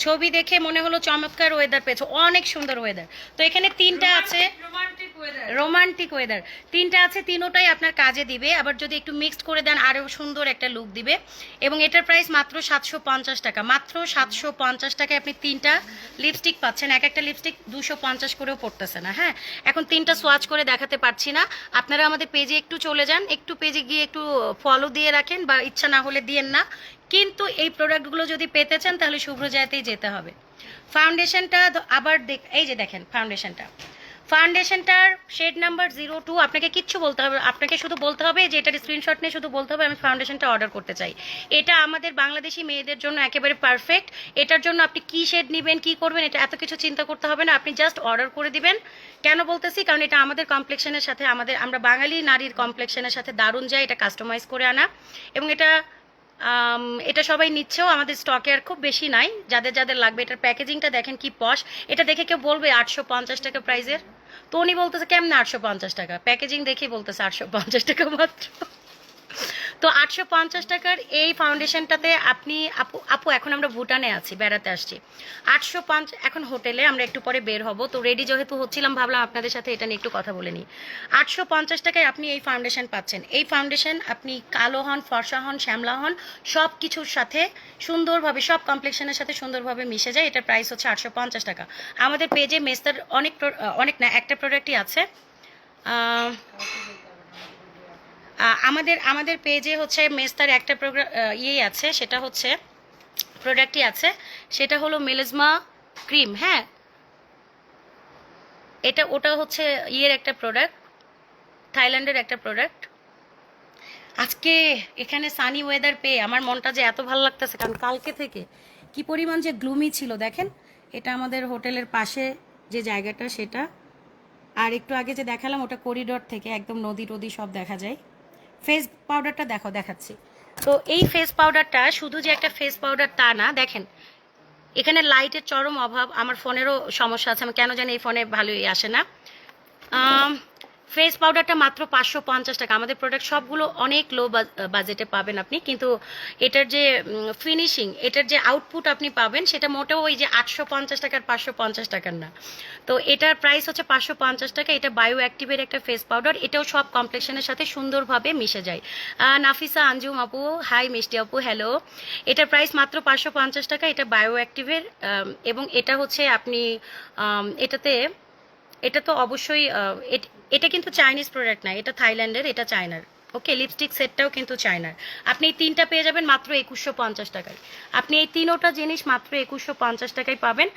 [SPEAKER 1] ছবি দেখে মনে হলো চমৎকার ওয়েদার পেয়েছো, অনেক সুন্দর ওয়েদার। তো এখানে তিনটা আছে, রোমান্টিক ওয়েদার, তিনটা আছে, তিনোটাই আপনার কাজে দিবে। আবার যদি একটু মিক্সড করে দেন আরও সুন্দর একটা লুক দিবে। এবং এটার প্রাইস মাত্র 750 টাকা, মাত্র 750 টাকায় আপনি তিনটা লিপস্টিক পাচ্ছেন। এক একটা লিপস্টিক 250 করেও পড়তেছে না। হ্যাঁ, এখন তিনটা সোয়াচ করে দেখাতে পারছি না, আপনারা আমাদের পেজে একটু চলে যান, একটু পেজে গিয়ে একটু ফলো দিয়ে রাখেন, বা ইচ্ছা না হলে দিয়েন না। কিন্তু এই প্রোডাক্টগুলো যদি পেতে চান তাহলে শুভ্রজায়াতেই যেতে হবে। ফাউন্ডেশনটা আবার এই যে দেখেন ফাউন্ডেশনটার শেড নাম্বার 02। আপনাকে কিচ্ছু বলতে হবে, আপনাকে শুধু বলতে হবে যে এটার স্ক্রিনশট নিয়ে শুধু বলতে হবে আমি ফাউন্ডেশনটা অর্ডার করতে চাই। এটা আমাদের বাংলাদেশি মেয়েদের জন্য একেবারে পারফেক্ট। এটার জন্য আপনি কি শেড নেবেন, কি করবেন, এটা এত কিছু চিন্তা করতে হবে না, আপনি জাস্ট অর্ডার করে দিবেন। কেন বলতেছি, কারণ এটা আমাদের কমপ্লেক্সনের সাথে, আমরা বাঙালি নারীর কমপ্লেক্সনের সাথে দারুণ যায়, এটা কাস্টমাইজ করে আনা। এবং এটা সবাই নিচ্ছেও, আমাদের স্টকে আর খুব বেশি নাই, যাদের যাদের লাগবে। এটার প্যাকেজিংটা দেখেন কি পশ, এটা দেখে কেউ বলবে 850 টাকা প্রাইসের। তো উনি বলতেছে কেমনে 850 টাকা, প্যাকেজিং দেখেই বলতেছে 850 টাকা মাত্র। তো 850 টাকার এই ফাউন্ডেশনটাতে আপনি আপু এখন আমরা ভুটানে আছি, বেড়াতে আসছি। 805 এখন হোটেলে, আমরা একটু পরে বের হব, তো রেডি যেহেতু হচ্ছিলাম ভাবলাম আপনাদের সাথে এটা নিয়ে একটু কথা বলে নিই। 850 টাকায় আপনি এই ফাউন্ডেশন পাচ্ছেন। এই ফাউন্ডেশন আপনি কালো হন, ফর্সা হন, শ্যামলা হন, সব কিছুর সাথে সুন্দরভাবে, সব কমপ্লেক্সনের সাথে সুন্দরভাবে মিশে যায়। এটার প্রাইস হচ্ছে 850 টাকা। আমাদের পেজে মেস্তার অনেক না, একটা প্রোডাক্টই আছে। আমাদের পেজে হচ্ছে মেস্তার একটা ইয়েই আছে, সেটা হচ্ছে প্রোডাক্টই আছে, সেটা হলো মেলিজমা ক্রিম। হ্যাঁ, ওটা হচ্ছে ইয়ের একটা প্রোডাক্ট, থাইল্যান্ডের একটা প্রোডাক্ট। আজকে এখানে সানি ওয়েদার পেয়ে আমার মনটা যে এত ভালো লাগতেছে, কারণ কালকে থেকে কি পরিমাণ যে গ্লুমি ছিল দেখেন। এটা আমাদের হোটেলের পাশে যে জায়গাটা সেটা, আর একটু আগে যে দেখালাম ওটা করিডোর থেকে একদম নদী টদী সব দেখা যায়। ফেস পাউডারটা দেখাচ্ছি। তো এই ফেস পাউডারটা শুধু যে একটা ফেস পাউডার তা না, দেখেন এখানে লাইটের চরম অভাব, আমার ফোনেরও সমস্যা আছে, আমি কেন জানি এই ফোনে ভালোই আসে না। ফেস পাউডারটা মাত্র 550 টাকা। আমাদের প্রোডাক্ট সবগুলো অনেক লো বাজেটে পাবেন আপনি, কিন্তু এটার যে ফিনিশিং, এটার যে আউটপুট আপনি পাবেন সেটা মোটেও ওই যে 850 টাকার 550 টাকার না। তো এটার প্রাইস হচ্ছে 550 টাকা। এটা বায়ো অ্যাক্টিভের একটা ফেস পাউডার, এটাও সব কমপ্লেক্সনের সাথে সুন্দরভাবে মিশে যায়। নাফিসা আঞ্জুম আপু হাই, মিষ্টি আপু হ্যালো। এটার প্রাইস মাত্র 550 টাকা। এটা বায়ো অ্যাক্টিভের, এবং এটা হচ্ছে আপনি এটা তো অবশ্যই এটা কিন্তু চাইনিজ প্রোডাক্ট না, এটা থাইল্যান্ডের, এটা চায়নার। ওকে, লিপস্টিক সেটটাও কিন্তু চায়নার। আপনি এই তিনটা পেয়ে যাবেন মাত্র 2150 টাকায়। আপনি এই তিনোটা জিনিস মাত্র 2150 টাকায় পাবেন।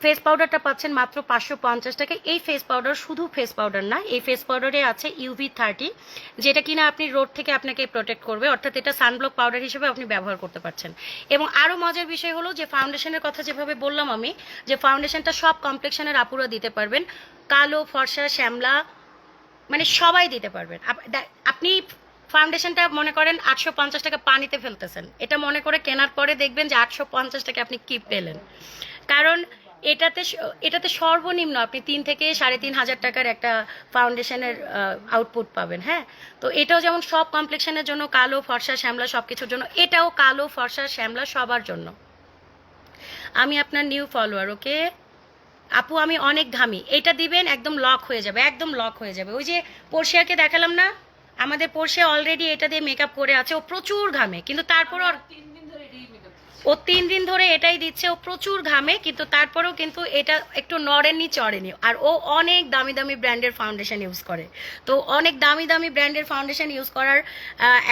[SPEAKER 1] ফেস পাউডারটা পাচ্ছেন মাত্র 550 টাকায়। এই ফেস পাউডার শুধু ফেস পাউডার না, এই ফেস পাউডারে আছে UV30, যেটা কিনা আপনি রোদ থেকে আপনাকে প্রোটেক্ট করবে, অর্থাৎ এটা সানব্লক পাউডার হিসেবে আপনি ব্যবহার করতে পারছেন। এবং আরও মজার বিষয় হলো যে ফাউন্ডেশনের কথা যেভাবে বললাম আমি, যে ফাউন্ডেশনটা সব কমপ্লেক্সনের আপুরা দিতে পারবেন, কালো, ফর্সা, শ্যামলা, মানে সবাই দিতে পারবেন। আপনি ফাউন্ডেশনটা মনে করেন 850 টাকা পানিতে ফেলতেছেন, এটা মনে করে কেনার পরে দেখবেন যে 850 টাকা আপনি কি পেলেন। কারণ এটাতে সর্বনিম্ন আপনি 3 থেকে 3,500 টাকার একটা ফাউন্ডেশনের আউটপুট পাবেন। হ্যাঁ, তো এটাও যেমন সব কমপ্লেক্সনের জন্য, কালো, ফর্সা, শ্যামলা সব কিছুর জন্য, এটাও কালো, ফর্সা, শ্যামলা সবার জন্য। আমি আপনার নিউ ফলোয়ার, ওকে আপু, আমি অনেক ঘামি, এটা দিবেন একদম লক হয়ে যাবে, একদম লক হয়ে যাবে। ওই যে পোর্শিয়াকে দেখালাম না, আমাদের পোর্শিয়া অলরেডি এটা দিয়ে মেকআপ করে আছে, ও প্রচুর ঘামে, কিন্তু তারপর ও 3 দিন ধরে এটাই দিচ্ছে, ও প্রচুর ঘামে, কিন্তু তারপরেও কিন্তু এটা একটু নড়েনি চড়েনি। আর ও অনেক দামি দামি ব্র্যান্ডের ফাউন্ডেশন ইউজ করে, তো অনেক দামি দামি ব্র্যান্ডের ফাউন্ডেশন ইউজ করার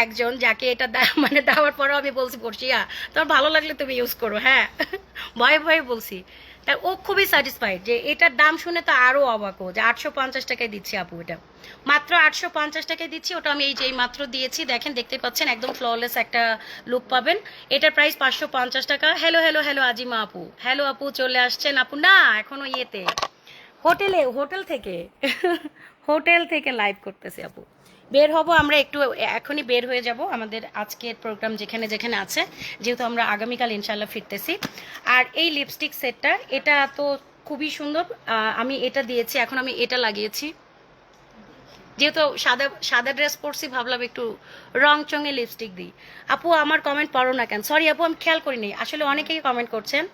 [SPEAKER 1] একজন, যাকে এটা মানে দেওয়ার পরেও আমি বলছি পড়ছিয়া তোমার ভালো লাগলে তুমি ইউজ করো, হ্যাঁ ভয়ে ভয়ে বলছি। তা ও খুবই স্যাটিসফাইড, যে এটার দাম শুনে তো আরও অবাক, যে 850 টাকায় দিচ্ছি আপু, এটা মাত্র 850 টাকায় দিচ্ছি। ওটা আমি এই যে মাত্র দিয়েছি, দেখেন, দেখতে পাচ্ছেন একদম ফ্ললেস একটা লুক পাবেন। এটার প্রাইস 550 টাকা। হ্যালো হ্যালো হ্যালো আজিমা আপু, হ্যালো আপু, চলে আসছেন আপু? না, এখনো ইয়েতে হোটেল থেকে লাইভ করতেছি আপু। বের হব আমরা একটু, এখনই বের হয়ে যাব, আমাদের আজকের প্রোগ্রাম যেখানে যেখানে আছে, যেহেতু আমরা আগামীকাল ইনশাল্লাহ ফিরতেছি। আর এই লিপস্টিক সেটটা, এটা তো খুবই সুন্দর, আমি এটা দিয়েছি, এখন আমি এটা লাগিয়েছি, যেহেতু সাদা সাদা ড্রেস পরছি, ভাবলাম একটু রং চঙে লিপস্টিক দিই। আপু আমার কমেন্ট পড়ো না কেন? সরি আপু, আমি খেয়াল করিনি, আসলে অনেকেই কমেন্ট করছেন।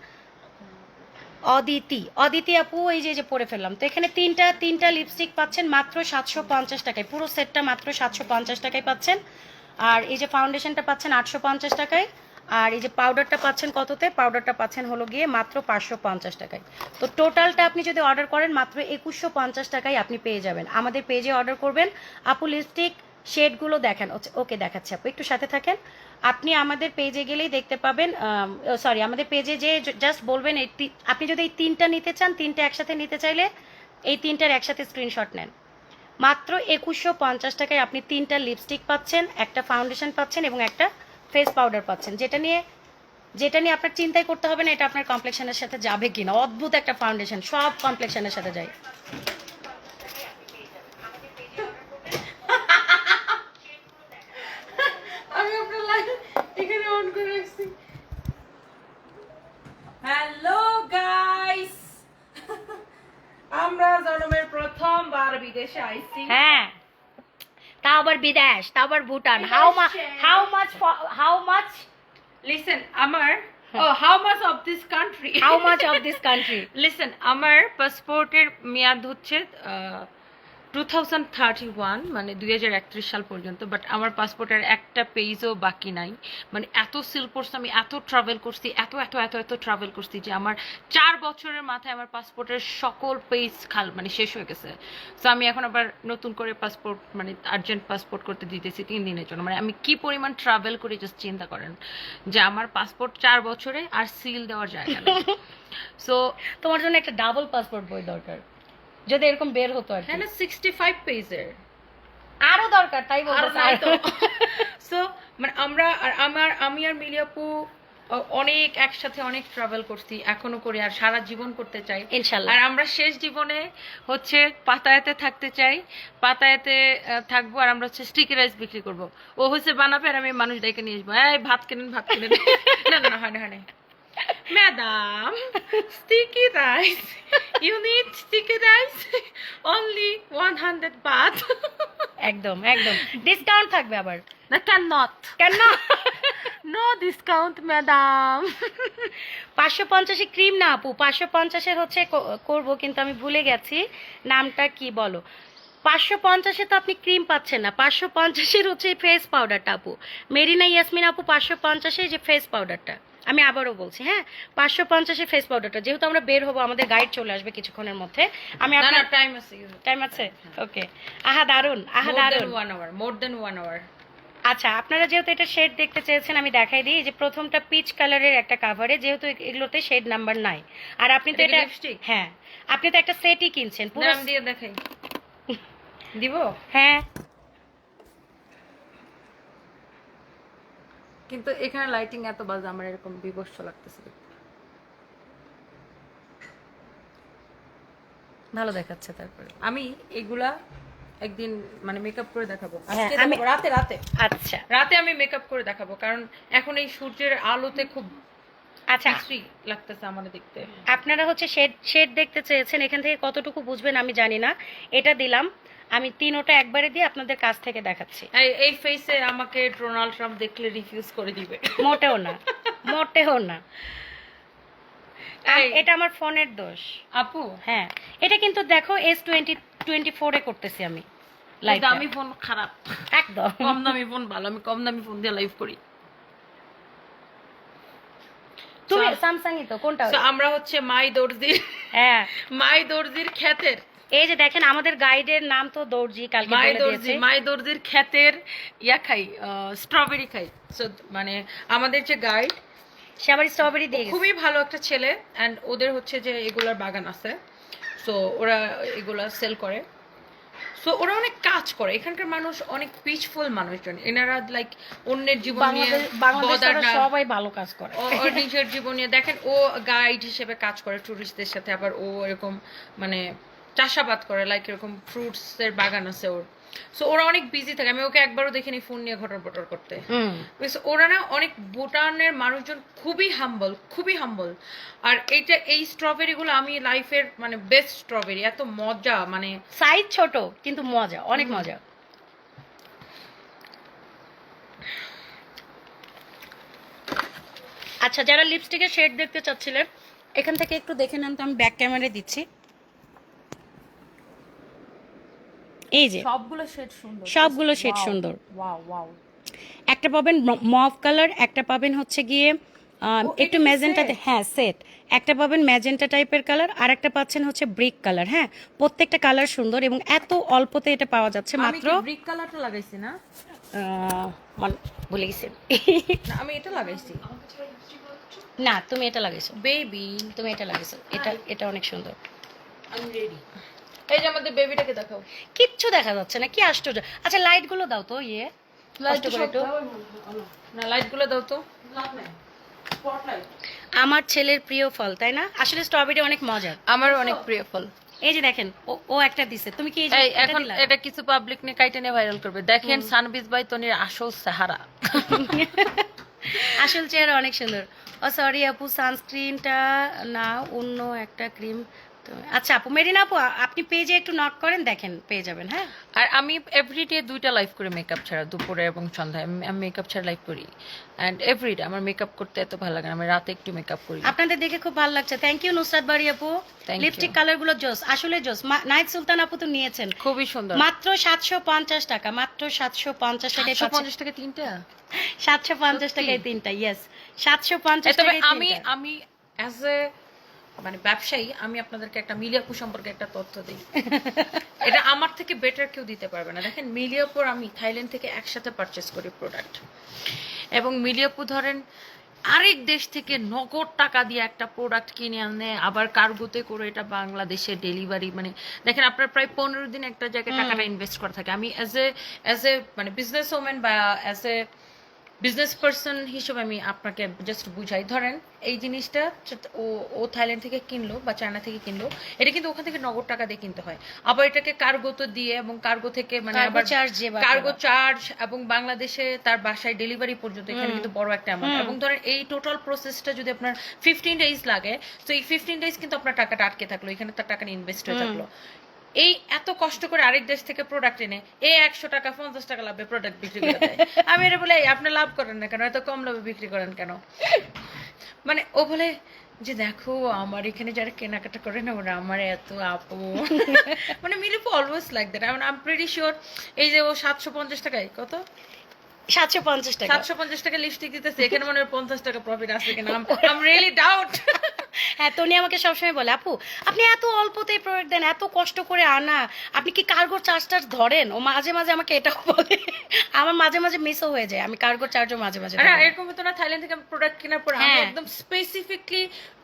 [SPEAKER 1] অদিতি আপু, এই যে পরে ফেললাম, তো এখানে তিনটা লিপস্টিক পাচ্ছেন মাত্র 750 টাকায়, পুরো সেটটা মাত্র 750 টাকায় পাচ্ছেন। আর এই যে ফাউন্ডেশনটা পাচ্ছেন 850 টাকায়, আর এই যে পাউডারটা পাচ্ছেন কততে? পাউডারটা পাচ্ছেন হলো গিয়ে মাত্র 550 টাকায়। তো টোটালটা আপনি যদি অর্ডার করেন মাত্র 2150 টাকায় আপনি পেয়ে যাবেন। আমাদের পেজে অর্ডার করবেন। আপু লিপস্টিক শেডগুলো দেখেন, ওকে দেখাচ্ছি আপু, একটু সাথে থাকেন। আপনি আমাদের পেজে গেলেই দেখতে পাবেন, সরি আমাদের পেজে যে জাস্ট বলবেন আপনি যদি এই 3টা নিতে চান, 3টা একসাথে নিতে চাইলে এই 3টার একসাথে স্ক্রিনশট নেন। মাত্র 2150 টাকায় আপনি 3টা লিপস্টিক পাচ্ছেন, একটা ফাউন্ডেশন পাচ্ছেন এবং একটা ফেস পাউডার পাচ্ছেন, যেটা নিয়ে আপনার চিন্তাই করতে হবে না এটা আপনার কমপ্লেক্সনের সাথে যাবে কিনা। অদ্ভুত একটা ফাউন্ডেশন, সব কমপ্লেক্সনের সাথে যায়।
[SPEAKER 3] আমি আপনার লাইভ এখানে অন করে রাখছি। হ্যালো গাইস, আমরা জন্মের প্রথমবার বিদেশে আইছি।
[SPEAKER 1] হ্যাঁ, তাও আবার বিদেশ, তাও আবার ভুটান। হাউ মাচ
[SPEAKER 2] লিসেন, আমার
[SPEAKER 3] how much of this country?
[SPEAKER 2] Listen, আমার পাসপোর্টের মেয়াদ হচ্ছে 2031, মানে 2031 সাল পর্যন্ত। বাট আমার পাসপোর্টের একটা পেজও বাকি নাই। মানে এত সিল করছি আমি, এত ট্রাভেল করছি, এত ট্রাভেল করছি যে আমার 4 বছরের মাথায় আমার পাসপোর্টের সকল পেজ মানে শেষ হয়ে গেছে। তো আমি এখন আবার নতুন করে পাসপোর্ট, মানে আর্জেন্ট পাসপোর্ট করতে দিতেছি 3 দিনের জন্য। মানে আমি কি পরিমাণ ট্রাভেল করি জাস্ট চিন্তা করেন, যে আমার পাসপোর্ট 4 বছরে আর সিল দেওয়ার জায়গা নেই। সো
[SPEAKER 1] তোমার জন্য একটা ডাবল পাসপোর্ট বই দরকার, যদি এরকম বের হতো আর কি।
[SPEAKER 2] হ্যাঁ, 65 পেজের
[SPEAKER 1] আরো দরকার, তাই বলতে।
[SPEAKER 2] সো মানে আমি আর মিলি আপু অনেক একসাথে অনেক ট্রাভেল করছি, এখনো করি, আর সারা জীবন করতে চাই
[SPEAKER 1] ইনশাআল্লাহ।
[SPEAKER 2] আর আমরা শেষ জীবনে হচ্ছে পাতায়াতে থাকতে চাই, পাতায়াতে থাকবো, আর আমরা হচ্ছে স্টিকি রাইস বিক্রি করব। ও হচ্ছে বানাবে আর আমি মানুষ ডেকে নিয়ে আসবো, এই ভাত কিনেন। না হয় না। Madam, sticky rice. You need sticky rice? Only 100 baht.
[SPEAKER 1] একদম ডিসকাউন্ট থাকবে আবার।
[SPEAKER 2] না, cannot. No discount, madam.
[SPEAKER 1] 550 cream না আপু, 550 হচ্ছে করব, কিন্তু আমি ভুলে গেছি নামটা কি বলো। 550 তো আপনি ক্রিম পাচ্ছেন না, 550 হচ্ছে ফেস পাউডারটা আপু। মেরিনা ইয়াসমিন আপু, 550 যে ফেস পাউডারটা, আমি আবারও বলছি, হ্যাঁ 550 ফেস পাউডারটা। যেহেতু আমরা বের হবো, আমাদের গাইড চলে আসবে কিছুক্ষণের মধ্যে। আমি আপনার টাইম আছে, ওকে। আহা দারুন।
[SPEAKER 2] More than 1 hour.
[SPEAKER 1] আচ্ছা, আপনারা যেহেতু এটা শেড দেখতে চেয়েছেন, আমি দেখাই দিই। এই যে প্রথমটা পিচ কালারের একটা কাভারে, যেহেতু এগুলোতে শেড নাম্বার নাই, আর আপনি তো
[SPEAKER 2] এটা কি
[SPEAKER 1] এটা
[SPEAKER 2] lipstick?
[SPEAKER 1] হ্যাঁ, আপনি তো একটা সেটই কিনছেন পুরো।
[SPEAKER 2] নাম দিয়ে দেখাই দিব,
[SPEAKER 1] হ্যাঁ,
[SPEAKER 2] কিন্তু এখানে লাইটিং এত বাজে, আমার এরকম বিভৎস লাগতেছে।
[SPEAKER 1] ভালো দেখাচ্ছে। তারপরে
[SPEAKER 2] আমি এগুলা একদিন মানে মেকআপ করে দেখাবো,
[SPEAKER 1] হ্যাঁ,
[SPEAKER 2] আজকে
[SPEAKER 1] আমি-
[SPEAKER 2] দেখাবো, রাতে রাতে
[SPEAKER 1] আচ্ছা
[SPEAKER 2] রাতে আমি মেকআপ করে দেখাবো, কারণ এখন এই সূর্যের আলোতে খুব
[SPEAKER 1] আচ্ছা,
[SPEAKER 2] বিশ্রী লাগতেছে আমাদের দেখতে।
[SPEAKER 1] আপনারা হচ্ছে শেড শেড দেখতে চেয়েছেন, এখান থেকে কতটুকু বুঝবেন আমি জানি না। এটা দিলাম, আমি তিনোটা একবারে দিয়ে আপনাদের কাছ থেকে দেখাচ্ছি।
[SPEAKER 2] এই ফেসে আমাকে ডোনাল্ড ট্রাম্প দেখলে রিফিউজ করে দিবে।
[SPEAKER 1] মোটেও না, মোটেও না।
[SPEAKER 2] এই,
[SPEAKER 1] এটা আমার ফোনের দোষ।
[SPEAKER 2] আপু
[SPEAKER 1] হ্যাঁ, এটা কিন্তু দেখো S24 করতেছি আমি লাইভ।
[SPEAKER 2] দামি ফোন খারাপ,
[SPEAKER 1] একদম
[SPEAKER 2] কম দামি ফোন ভালো, আমি কম দামি ফোন দিয়ে লাইভ করি।
[SPEAKER 1] তুমি স্যামসাংই তো, কোনটা?
[SPEAKER 2] So, আমরা হচ্ছে মাই দর্জির,
[SPEAKER 1] হ্যাঁ,
[SPEAKER 2] মাই দর্জির খ্যাতের,
[SPEAKER 1] এই যে দেখেন আমাদের গাইডের নাম তো দর্জি, কালকে
[SPEAKER 2] মাই
[SPEAKER 1] বলে
[SPEAKER 2] দর্জি,
[SPEAKER 1] দিয়েছে।
[SPEAKER 2] মাই দর্জির খ্যাতের ইয়া খাই, স্ট্রবেরি খাই। সো মানে আমাদের যে গাইড,
[SPEAKER 1] সে আবার স্ট্রবেরি দিয়ে গেছে।
[SPEAKER 2] খুবই ভালো একটা ছেলে, অ্যান্ড ওদের হচ্ছে যে এগুলার বাগান আছে, সো ওরা এগুলা সেল করে। সো ওরা অনেক কাজ করে, এখানকার মানুষ অনেক পিসফুল মানুষজন, এনারা লাইক অন্যের জীবন নিয়ে
[SPEAKER 1] বাংলাদেশের
[SPEAKER 2] bother না,
[SPEAKER 1] সবাই ভালো কাজ করে।
[SPEAKER 2] ওর নিজের জীবন নিয়ে দেখেন, ও গাইড হিসেবে কাজ করে টুরিস্টদের সাথে, আবার ও এরকম মানে চাষাবাদ করে, লাইক এরকম ফ্রুটস এর বাগান আছে ওর। সো ওরা অনেক বিজি থাকে, আমি ওকে একবারও দেখিনি ফোন নিয়ে ঘটর বটর করতে। Because ওরা না অনেক, ভুটানের মানুষজন খুবই হাম্বল, খুবই হাম্বল। আর এই স্ট্রবেরি গুলো আমি লাইফের মানে বেস্ট স্ট্রবেরি, এত মজা, মানে
[SPEAKER 1] সাইজ ছোট কিন্তু মজা, অনেক মজা। আচ্ছা, যারা লিপস্টিকের শেড দেখতে চাচ্ছিলেন, এখান থেকে একটু দেখে নেন তো, আমি ব্যাক ক্যামেরায় দিচ্ছি। এই যে
[SPEAKER 2] সবগুলো শেড সুন্দর,
[SPEAKER 1] সবগুলো শেড সুন্দর।
[SPEAKER 2] Wow wow.
[SPEAKER 1] একটা পাবেন মভ কালার, একটা পাবেন হচ্ছে গিয়ে একটু
[SPEAKER 2] এটা কি
[SPEAKER 1] ম্যাজেন্টাতে, হ্যাঁ সেট। একটা পাবেন ম্যাজেন্টা টাইপের কালার, আর একটা পাচ্ছেন হচ্ছে ব্রিক কালার। হ্যাঁ, প্রত্যেকটা কালার সুন্দর এবং এত অল্পতে এটা পাওয়া যাচ্ছে
[SPEAKER 2] আমি
[SPEAKER 1] মাত্র
[SPEAKER 2] কি ব্রিক কালারটা লাগাইছি না?
[SPEAKER 1] ভুলে গেছেন।
[SPEAKER 2] না, আমি এটা লাগাইছি।
[SPEAKER 1] না, তুমি এটা লাগাইছো,
[SPEAKER 2] বেবি,
[SPEAKER 1] তুমি এটা লাগাইছো। এটা এটা অনেক সুন্দর।
[SPEAKER 2] আমি রেডি। এই যে আমাদের বেবিটাকে দেখাও।
[SPEAKER 1] কিচ্ছু দেখা যাচ্ছে না, কি আশ্চর্য। আচ্ছা, লাইট গুলো দাও তো, কষ্ট করে একটু।
[SPEAKER 2] না, লাইট গুলো দাও তো।
[SPEAKER 1] আমার ছেলের প্রিয় ফল, তাই না? আসলে স্ট্রবেরি অনেক মজার।
[SPEAKER 2] আমার অনেক প্রিয় ফল।
[SPEAKER 1] এই যে দেখেন, ও একটা দিছে, তুমি কি এই যে
[SPEAKER 2] এই
[SPEAKER 1] এটা
[SPEAKER 2] এখন
[SPEAKER 1] দিলা?
[SPEAKER 2] এটা কিছু পাবলিক নিয়ে কাইটে নিয়ে ভাইরাল করবে, দেখেন সানবিজ বাই তনির আসল সাহারা।
[SPEAKER 1] আসল চেহারা অনেক সুন্দর। ও সরি আপু, সানস্ক্রিনটা না, অন্য একটা ক্রিম। আচ্ছা আপু, মেরিনা আপু, আপনি পেজে একটু নক করেন, দেখেন পেয়ে যাবেন। হ্যাঁ,
[SPEAKER 2] আর আমি এভরিডে 2টা লাইভ করি মেকআপ ছাড়া, দুপুরে এবং সন্ধ্যায় আমি মেকআপ ছাড়া লাইভ করি। অ্যান্ড এভরিডে আমার মেকআপ করতে এত ভালো লাগে না, আমি রাতে একটু মেকআপ করি।
[SPEAKER 1] আপনাদের দেখে খুব ভালো লাগছে। থ্যাংক ইউ নুসরাত বাড়ি আপু।
[SPEAKER 2] Thank
[SPEAKER 1] lipstick
[SPEAKER 2] you.
[SPEAKER 1] কালার গুলো জোস, আসলে জোস। নাইট সুলতান আপু তো নিয়েছেন
[SPEAKER 2] খুবই সুন্দর।
[SPEAKER 1] মাত্র 750 টাকা, মাত্র 750 টাকায়
[SPEAKER 2] 750 টাকা তিনটা।
[SPEAKER 1] 750 টাকায় তিনটা। ইয়েস, 750
[SPEAKER 2] তবে
[SPEAKER 1] টাকায়
[SPEAKER 2] আমি
[SPEAKER 1] তিনটা।
[SPEAKER 2] আমি অ্যাজ এ মানে ব্যবসায়ী, আমি আপনাদেরকে একটা মিলিয়াপু সম্পর্কে একটা তথ্য দিই। এটা আমার থেকে বেটার কেউ দিতে পারবে না। দেখেন, মিলিয়াপুর আমি থাইল্যান্ড থেকে একসাথে পারচেস করি প্রোডাক্ট, এবং মিলিয়াপু ধরেন আরেক দেশ থেকে নগদ টাকা দিয়ে একটা প্রোডাক্ট কিনে আনে, আবার কার্গোতে করে এটা বাংলাদেশে ডেলিভারি। মানে দেখেন, আপনার প্রায় 15 দিন একটা জায়গায় টাকাটা ইনভেস্ট করা থাকে। আমি অ্যাজ এ মানে বিজনেস ওম্যান বা অ্যাজ এ বিজনেস পার্সন হিসেবে আমি আপনাকে জাস্ট বুঝাই। ধরেন এই জিনিসটা ও থাইল্যান্ড থেকে কিনলো বা চায়না থেকে কিনলো, এটা কিন্তু ওখান থেকে নগদ টাকা দিয়ে কিনতে হয়, আবার এটাকে কার্গোতে দিয়ে, এবং কার্গো থেকে মানে
[SPEAKER 1] Cargo
[SPEAKER 2] আবার
[SPEAKER 1] charge যে বাকি
[SPEAKER 2] কার্গো চার্জ, এবং বাংলাদেশে তার বাসায় ডেলিভারি পর্যন্ত, এখানে কিন্তু বড় একটা অ্যামাউন্ট। এবং ধরেন এই টোটাল প্রসেসটা যদি আপনার 15 ডেজ লাগে, তো এই 15 ডেজ কিন্তু আপনার টাকাটা আটকে থাকলো, এখানে তার টাকা ইনভেস্ট হয়ে থাকলো। এই এত কষ্ট করে আরেক দেশ থেকে প্রোডাক্ট এনে 100 টাকা 50 টাকা লাভে প্রোডাক্ট বিক্রি করে দেয়। আমি এটা বলে, আপনি লাভ করেন না কেন, এত কম লাভে বিক্রি করেন কেন? মানে ও বলে যে দেখো, আমার এখানে যারা কেনাকাটা করে না, ওরা আমার এত আপু। মানে মিলিপু always like that. I am pretty sure এই যে ও 750 টাকায়, কত
[SPEAKER 1] 750 টাকা
[SPEAKER 2] 750 টাকা লিপস্টিক দিতেছে, এখানে মনে হয় 50 টাকা প্রফিট আছে কিনা। I am really doubt.
[SPEAKER 1] হ্যাঁ, তনি আমাকে সবসময় বলে, আপু আপনি এত অল্পতেই প্রোডাক্ট দেন, এত কষ্ট করে আনা, আপনি কি কার্গোর চার্জ টার্জ ধরেন? ও মাঝে মাঝে আমাকে এটাও বলে। আমার মাঝে মাঝে মিসও হয়ে যায়, আমি কার্গোর চার্জও মাঝে মাঝে
[SPEAKER 2] আরে
[SPEAKER 1] ধরি না।
[SPEAKER 2] এরকম হতো না, থাইল্যান্ড থেকে প্রোডাক্ট কেনার পর আমি
[SPEAKER 1] হ্যাঁ।
[SPEAKER 2] একদম স্পেসিফিকলি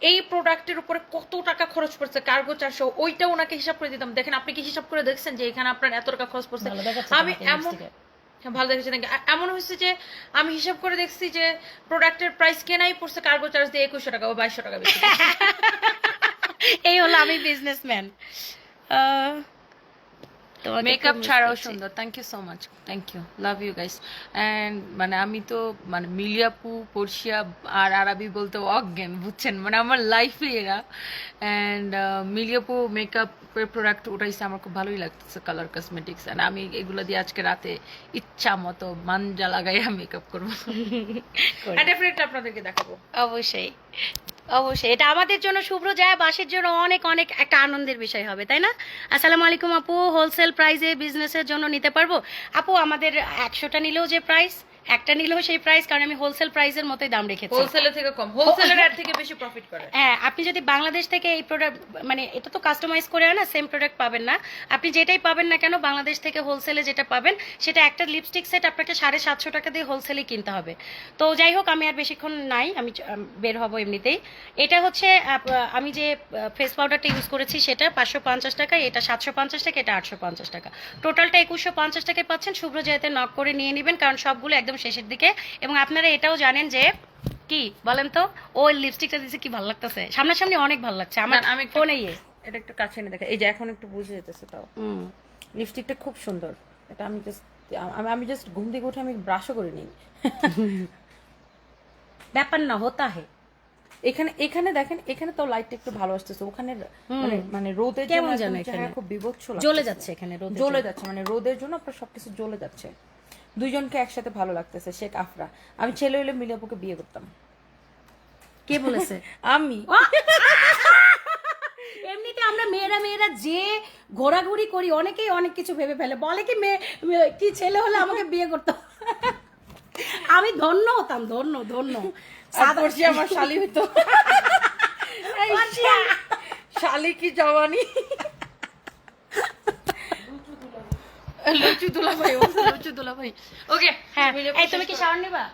[SPEAKER 2] এই প্রোডাক্টের উপরে কত টাকা খরচ পড়ছে কার্গো চার্জ, ওইটা ওনাকে হিসাব করে দিতাম। দেখেন আপনি কি হিসাব করে দেখছেন যে এখানে আপনার এত টাকা খরচ পড়ছে?
[SPEAKER 1] ভালো দেখাচ্ছে
[SPEAKER 2] আমি
[SPEAKER 1] তোমাকে
[SPEAKER 2] এমন
[SPEAKER 1] lipstick-এ।
[SPEAKER 2] হ্যাঁ, ভালো দেখেছি নাকি? এমন হয়েছে যে আমি হিসাব করে দেখছি যে প্রোডাক্টের প্রাইস কেনাই পড়ছে কার্গো চার্জ দিয়ে 2100 টাকা, ও 2200 টাকা বেশি।
[SPEAKER 1] এই হলো আমি বিজনেসম্যান।
[SPEAKER 2] মেকআপ ছাড়াও সুন্দর। Thank you so much, thank you, love you guys. And মানে আমি তো মানে মিলিয়াপু, পর্ষিয়া আর আরবি বলতে অজ্ঞান, বুঝছেন, মানে আমার লাইফে এরা। অ্যান্ড মিলিয়াপু মেকআপের প্রোডাক্ট উঠাইছে, আমার খুব ভালোই লাগতেছে, কালার কসমেটিক্স। অ্যান্ড আমি এগুলো দিয়ে আজকে রাতে ইচ্ছা মতো মানজা লাগাইয়া মেকআপ করবো। ডেফিনেটলি আপনাদেরকে দেখাবো।
[SPEAKER 1] অবশ্যই অবশ্যই, এটা আমাদের জন্য শুভ্র যায় বাসের জন্য অনেক অনেক একটা আনন্দের বিষয় হবে, তাই না? আসসালামু আলাইকুম আপু, হোলসেল প্রাইসে বিজনেসের জন্য নিতে পারবো? আপু আমাদের 100টা নিলেও যে প্রাইস, একটা নিলেও সেই প্রাইস, কারণ আমি হোলসেল প্রাইসের মতোই দাম রেখেছি।
[SPEAKER 2] হোলসেলের থেকে কম, হোলসেলের এর থেকে বেশি প্রফিট করে।
[SPEAKER 1] হ্যাঁ, আপনি যদি বাংলাদেশ থেকে এই প্রোডাক্ট, মানে এটা তো কাস্টমাইজ করে আনা, সেম প্রোডাক্ট পাবেন না। আপনি যেটাই পাবেন না কেন, বাংলাদেশ থেকে হোলসেলে যেটা পাবেন, সেটা একটা লিপস্টিক সেট আপনাকে 750 টাকা দিয়ে হোলসেলে কিনতে হবে। তো যাই হোক, আমি আর বেশিক্ষণ নাই, আমি বের হব এমনিতেই। এটা হচ্ছে আমি যে ফেস পাউডারটা ইউজ করেছি সেটা 550 টাকা, এটা 750 টাকা, এটা 850 টাকা, টোটালটা 2150 টাকায় পাচ্ছেন। শুভ্র জায়গাতে নক করে নিয়ে নেবেন, কারণ সবগুলো একদম শেষের দিকে। এবং আপনারা এটাও জানেন যে কি বলেন তো, ও লিপস্টিকটা দিছে কি ভালো লাগতেছে, সামনাসামনি অনেক ভালো লাগছে আমার।
[SPEAKER 2] আমি
[SPEAKER 1] ফোনে
[SPEAKER 2] এটা একটু কাছে এনে দেখা, এই যে এখন একটু বুঝে যেতেছে, তাও লিপস্টিকটা খুব সুন্দর। এটা আমি জাস্ট আমি জাস্ট ঘুম থেকে উঠে আমি ব্রাশও করে নিই।
[SPEAKER 1] ব্যাপার না, হতা হে।
[SPEAKER 2] এখানে এখানে দেখেন, এখানে তো লাইটটা একটু ভালো আসতেছে, ওখানে মানে মানে রোদের জন্য
[SPEAKER 1] কেমন জানো
[SPEAKER 2] একদম
[SPEAKER 1] এখানে?
[SPEAKER 2] চেহারা খুব বিভৎস লাগছে,
[SPEAKER 1] জ্বলে যাচ্ছে এখানে, রোদে
[SPEAKER 2] জ্বলে যাচ্ছে, মানে রোদের জন্য আপনার সবকিছু জ্বলে যাচ্ছে। দুইজনকে একসাথে ভালো লাগতেছে। শেখ আফরা, আমি ছেলে হইলে মিলিয়াপুকে বিয়ে করতাম।
[SPEAKER 1] কে বলেছে?
[SPEAKER 2] আমি
[SPEAKER 1] এমনিতে আমরা মেয়েরা যে ঘোরাঘুরি করি, অনেকেই অনেক কিছু ভেবে ফেলে, বলে কি কি ছেলে হলে আমাকে বিয়ে করতো। আমি ধন্য হতাম, ধন্য ধন্য।
[SPEAKER 2] সাদর্শী আমার শালি হইতো। শালি কি জওয়ানি। লুচু দুলা ভাই, লুচু দুলা ভাই। ওকে,
[SPEAKER 1] হ্যাঁ, এই তুমি কি শাওয়ার নিবা?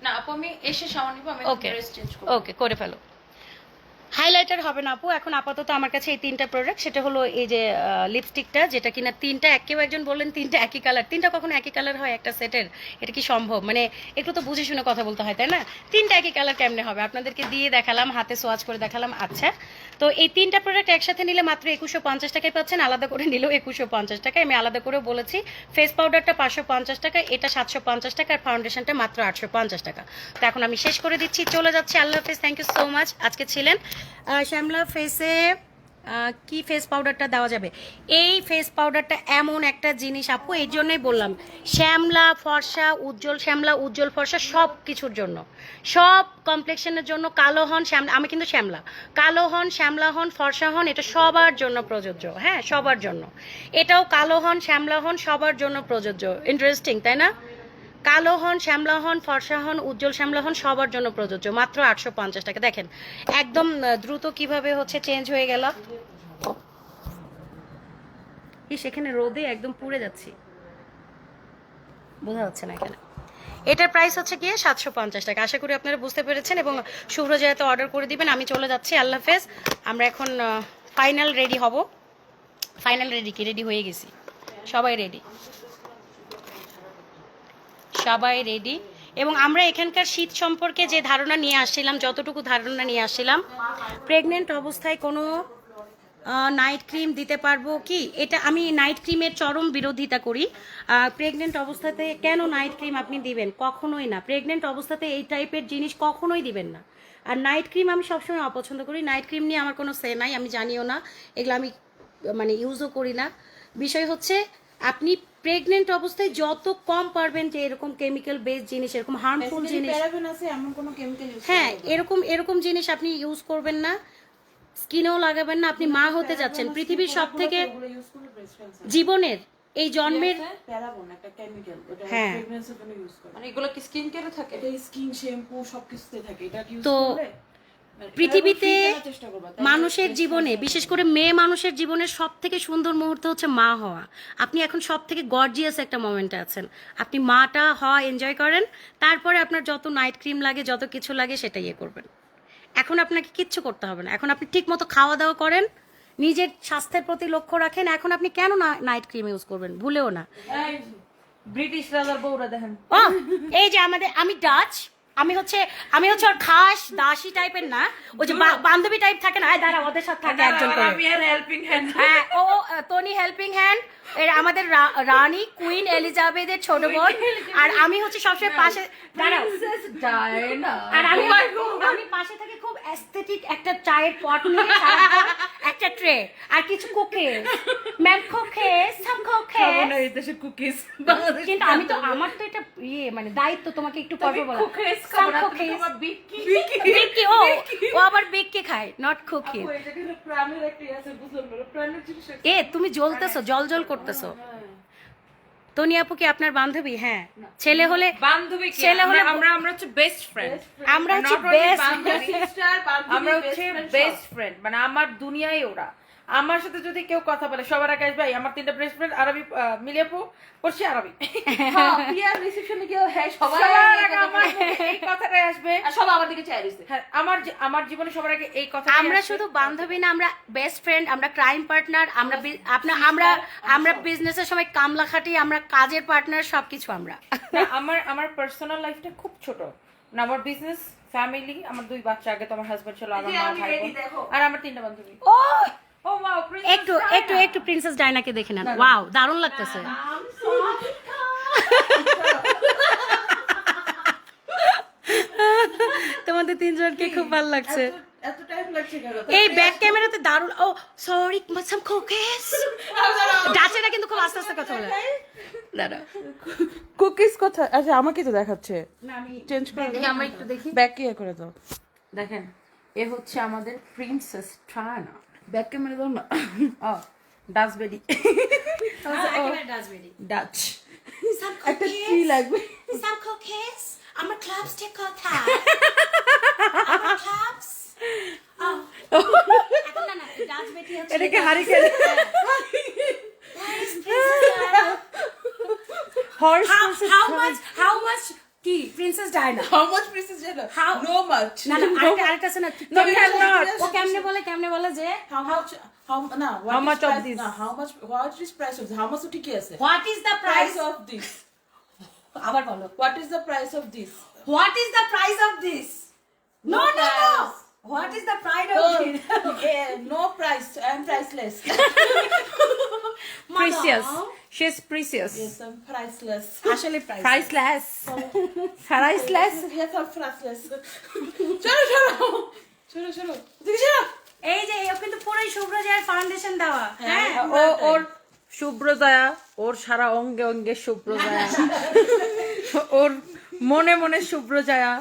[SPEAKER 2] না আপু, আমি এসে শাওয়ার নিব, আমি
[SPEAKER 1] ওকে
[SPEAKER 2] ড্রেস চেঞ্জ করব।
[SPEAKER 1] ওকে, করে ফেলো। হাইলাইটার হবে না আপু, এখন আপাতত আমার কাছে এই 3টা প্রোডাক্ট। সেটা হলো এই যে লিপস্টিকটা, যেটা কিনা 3টা, কেউ একজন বললেন 3টা একই কালার। 3টা কখনো একই কালার হয় একটা সেটের? এটা কি সম্ভব? মানে একটু তো বুঝে শুনে কথা বলতে হয়, তাই না? 3টা একই কালার কেমনে হবে? আপনাদেরকে দিয়ে দেখালাম, হাতে সোয়াচ করে দেখালাম। আচ্ছা, তো এই 3টা প্রোডাক্ট একসাথে নিলে মাত্র 2150 টাকায় পাচ্ছেন, আলাদা করে নিলেও 2150 টাকায়। আমি আলাদা করে বলেছি, ফেস পাউডারটা 550 টাকা, এটা 750 টাকা, আর ফাউন্ডেশনটা মাত্র 850 টাকা। তো এখন আমি শেষ করে দিচ্ছি, চলে যাচ্ছি। আল্লাহ হাফেজ, থ্যাংক ইউ সো মাচ। আজকে ছিলেন শ্যামলা ফেসে। কি ফেস পাউডারটা দেওয়া যাবে? এই ফেস পাউডারটা এমন একটা জিনিস আপু, এই জন্যই বললাম, শ্যামলা ফর্সা, উজ্জ্বল শ্যামলা, উজ্জ্বল ফর্সা, সব কিছুর জন্য, সব কমপ্লেক্সনের জন্য, কালো হন শ্যামলা, আমি কিন্তু শ্যামলা, কালো হন, শ্যামলা হন, ফর্সা হন, এটা সবার জন্য প্রযোজ্য। হ্যাঁ, সবার জন্য। এটাও কালো হন, শ্যামলা হন, সবার জন্য প্রযোজ্য। ইন্টারেস্টিং, তাই না? কালো হন, শ্যামলা হন, ফর্সা হন, উজ্জ্বল শ্যামলা হন, সবার জন্য প্রযোজ্য, মাত্র 850 টাকা। দেখেন একদম দ্রুত কিভাবে হচ্ছে চেঞ্জ হয়ে গেল। সেখানে রোদে একদম পুড়ে যাচ্ছি, বোঝা যাচ্ছে না এখানে। এটার প্রাইস হচ্ছে গিয়ে 750 টাকা। আশা করি আপনারা বুঝতে পেরেছেন এবং শুভ্র জায়গাতে অর্ডার করে দিবেন। আমি চলে যাচ্ছি, আল্লাহ হাফেজ। আমরা এখন ফাইনাল রেডি হব। ফাইনাল রেডি কি? রেডি হয়ে গেছি, সবাই রেডি, সবাই রেডি। এবং আমরা এখানকার শীত সম্পর্কে যে ধারণা নিয়ে আসছিলাম, যতটুকু ধারণা নিয়ে আসছিলাম, প্রেগনেন্ট অবস্থায় কোনো নাইট ক্রিম দিতে পারবো কি? এটা আমি নাইট ক্রিমের চরম বিরোধিতা করি। প্রেগনেন্ট অবস্থাতে কেন নাইট ক্রিম আপনি দিবেন? কখনোই না। প্রেগনেন্ট অবস্থাতে এই টাইপের জিনিস কখনোই দিবেন না। আর নাইট ক্রিম আমি সবসময় অপছন্দ করি। নাইট ক্রিম নিয়ে আমার কোনো সে নাই, আমি জানিও না, এগুলো আমি মানে ইউজও করি না। বিষয় হচ্ছে, আপনি প্রেগনেন্ট অবস্থায় যত কম পারবেন যে এরকম কেমিক্যাল বেস জিনিস, এরকম হার্মফুল জিনিস, হ্যাঁ, এরকম জিনিস আপনি ইউজ করবেন না, স্কিনেও লাগাবেন না। আপনি মা হতে যাচ্ছেন, পৃথিবীর সব থেকে জীবনের এই জন্মের, হ্যাঁ,
[SPEAKER 2] মানে এগুলো কি স্কিন কেয়ারে থাকে?
[SPEAKER 3] এটা স্কিন শ্যাম্পু সবকিছুতে থাকে, এটা ইউজ
[SPEAKER 1] তো
[SPEAKER 3] করলে
[SPEAKER 1] পৃথিবীতে মানুষের জীবনে, বিশেষ করে মেয়ে মানুষের জীবনের সব থেকে সুন্দর মুহূর্ত হচ্ছে মা হওয়া। আপনি এখন সব থেকে গর্জিয়াস একটা মোমেন্টে আছেন। আপনি মাটা হওয়া এনজয় করেন, তারপরে আপনার যত নাইট ক্রিম লাগে, যত কিছু লাগে সেটা ইয়ে করবেন। এখন আপনাকে কিচ্ছু করতে হবে না। এখন আপনি ঠিক মতো খাওয়া দাওয়া করেন, নিজের স্বাস্থ্যের প্রতি লক্ষ্য রাখেন। এখন আপনি কেন নাইট ক্রিম ইউজ করবেন? ভুলেও না।
[SPEAKER 2] ব্রিটিশ রাজার বউরা দেখেন।
[SPEAKER 1] ও এই যে আমি ডাচ, আমি হচ্ছে ওর খাস দাসী টাইপের না, ওই যে বান্ধবী টাইপ থাকে না, দাঁড়া ওদের সাথে থাকে একজন করে।
[SPEAKER 2] আমি আর হেল্পিং হ্যান্ড।
[SPEAKER 1] হ্যাঁ, ও টনি হেল্পিং হ্যান্ড, এর আমাদের রানী কুইন এলিজাবেথের ছোট বোন। আর আমি হচ্ছে সবসময় পাশে দাঁড়াও, আর আমি পাশে থেকে খুব অ্যাস্থেটিক একটা চায়ের পট নিয়ে সারাক্ষণ একটা ট্রে আর কিছু কুকিজ, ম্যাম কুকিজ, সাম কুকিজ।
[SPEAKER 2] এই দেশের কুকিজ
[SPEAKER 1] কিন্তু আমি তো, আমার তো এটা ইয়ে মানে দায়িত্ব তোমাকে একটু পর্ব বলা।
[SPEAKER 2] কুকিজ
[SPEAKER 1] Some
[SPEAKER 2] খাবো না, তুমি
[SPEAKER 1] cookies.
[SPEAKER 2] তোমার বিক্কি
[SPEAKER 1] বিক্কি, ও আবার বিক্কি খায়, নট কুকিজ।
[SPEAKER 3] এটা কিন্তু প্রাণের একটা আছে, বুঝলাম না প্রাণের জিনিস।
[SPEAKER 1] এ তুমি জ্বলতেছো, জল করতেছো। তনি আপু কি আপনার বান্ধবী? হ্যাঁ, ছেলে হলে
[SPEAKER 2] বান্ধবী কি?
[SPEAKER 1] ছেলে হলে
[SPEAKER 2] আমরা হচ্ছে বেস্ট ফ্রেন্ড।
[SPEAKER 1] আমরা হচ্ছে বেস্ট।
[SPEAKER 2] আমরা হচ্ছে বেস্ট ফ্রেন্ড, মানে আমার দুনিয়ায় ওরা। আমার সাথে যদি কেউ কথা বলে সবার আগে আসবে আমার 3টা বেস্ট ফ্রেন্ড, আরবি মিলিয়াপু পড়ছি আরবি।
[SPEAKER 3] হ্যাঁ, বিয়ার রিসেপশনে গিয়ে হ্যাঁ সবাই
[SPEAKER 2] সবার আগে আমার এই কথাটাই আসবে।
[SPEAKER 3] আর সব আমার দিকে চাই দিছে।
[SPEAKER 2] হ্যাঁ, আমার জীবনে সবার আগে এই কথা।
[SPEAKER 1] আমরা শুধু বান্ধবী না, আমরা বেস্ট ফ্রেন্ড, আমরা ক্রাইম পার্টনার, আমরা বিজনেসের সময় কামলা খাটি, আমরা কাজের পার্টনার, সবকিছু আমরা।
[SPEAKER 2] আমার পার্সোনাল লাইফটা খুব ছোট না, আমার বিজনেস, ফ্যামিলি, আমার 2 বাচ্চা, আগে তো আমার হাজবেন্ড ছিল, আমার মা, ভাই বোন, আর আমার 3টা বান্ধবী।
[SPEAKER 1] ও
[SPEAKER 2] ও ওয়াও,
[SPEAKER 1] একটু প্রিন্সেস ডায়নাকে দেখে নেন। ওয়াও, দারুণ লাগতেছে। তোমাদের 3জনকে খুব ভালো লাগছে।
[SPEAKER 3] এত টাইম লাগছে কেন?
[SPEAKER 1] এই ব্যাক ক্যামেরাতে দারুণ। ও সরি, সাম কুকিজ। ডাচেরা কিন্তু খুব আস্তে আস্তে কথা বলে। দাঁড়া,
[SPEAKER 3] কুকিজ কোথায়? আচ্ছা আমাকে তো দেখাচ্ছে,
[SPEAKER 1] না আমি
[SPEAKER 3] চেঞ্জ করে
[SPEAKER 1] দেখি, আমরা একটু দেখি।
[SPEAKER 3] ব্যাক কি করে দাও,
[SPEAKER 2] দেখেন, এ হচ্ছে আমাদের প্রিন্সেস ট্রায়ানা।
[SPEAKER 3] ব্যাক ক্যামেরা দাও না।
[SPEAKER 2] ও ডাচবেরি, ডাচ।
[SPEAKER 3] একটা ট্রি লাগবে।
[SPEAKER 1] সাম কুকিজ। আমার ক্লাবস ঠিক কথা। আমার ক্লাবস। এখন না ডাচ বেটি হচ্ছে।
[SPEAKER 3] এটাকে হারিকেন হর্স
[SPEAKER 1] How much কি princess Diana?
[SPEAKER 3] How much princess Diana?
[SPEAKER 1] How-
[SPEAKER 3] No much.
[SPEAKER 1] না আরেকটা আছে না।
[SPEAKER 3] No, we have not.
[SPEAKER 1] ও কেমনে বলে যে
[SPEAKER 3] How much? How
[SPEAKER 2] much of this?
[SPEAKER 3] How much? What is price of this? How much ঠিকই আছে?
[SPEAKER 1] what is the price?
[SPEAKER 3] Price of this.
[SPEAKER 1] আবার বলো।
[SPEAKER 3] What is the price of this?
[SPEAKER 1] What is the price of this? No. What is the price of this?
[SPEAKER 3] No price. I am priceless.
[SPEAKER 2] Precious. She's precious.
[SPEAKER 3] Yes, I'm priceless.
[SPEAKER 1] আসলে price.
[SPEAKER 2] Priceless. Priceless.
[SPEAKER 3] Yes, I'm priceless. চলো দিকে চলো।
[SPEAKER 1] এই যে ও কিন্তু পুরোই শুভ্রজয়ার foundation দেওয়া। হ্যাঁ।
[SPEAKER 2] ওর শুভ্রজয়া, ওর সারা অঙ্গে অঙ্গে শুভ্রজয়া, ওর মনে মনে শুভ্রজয়া।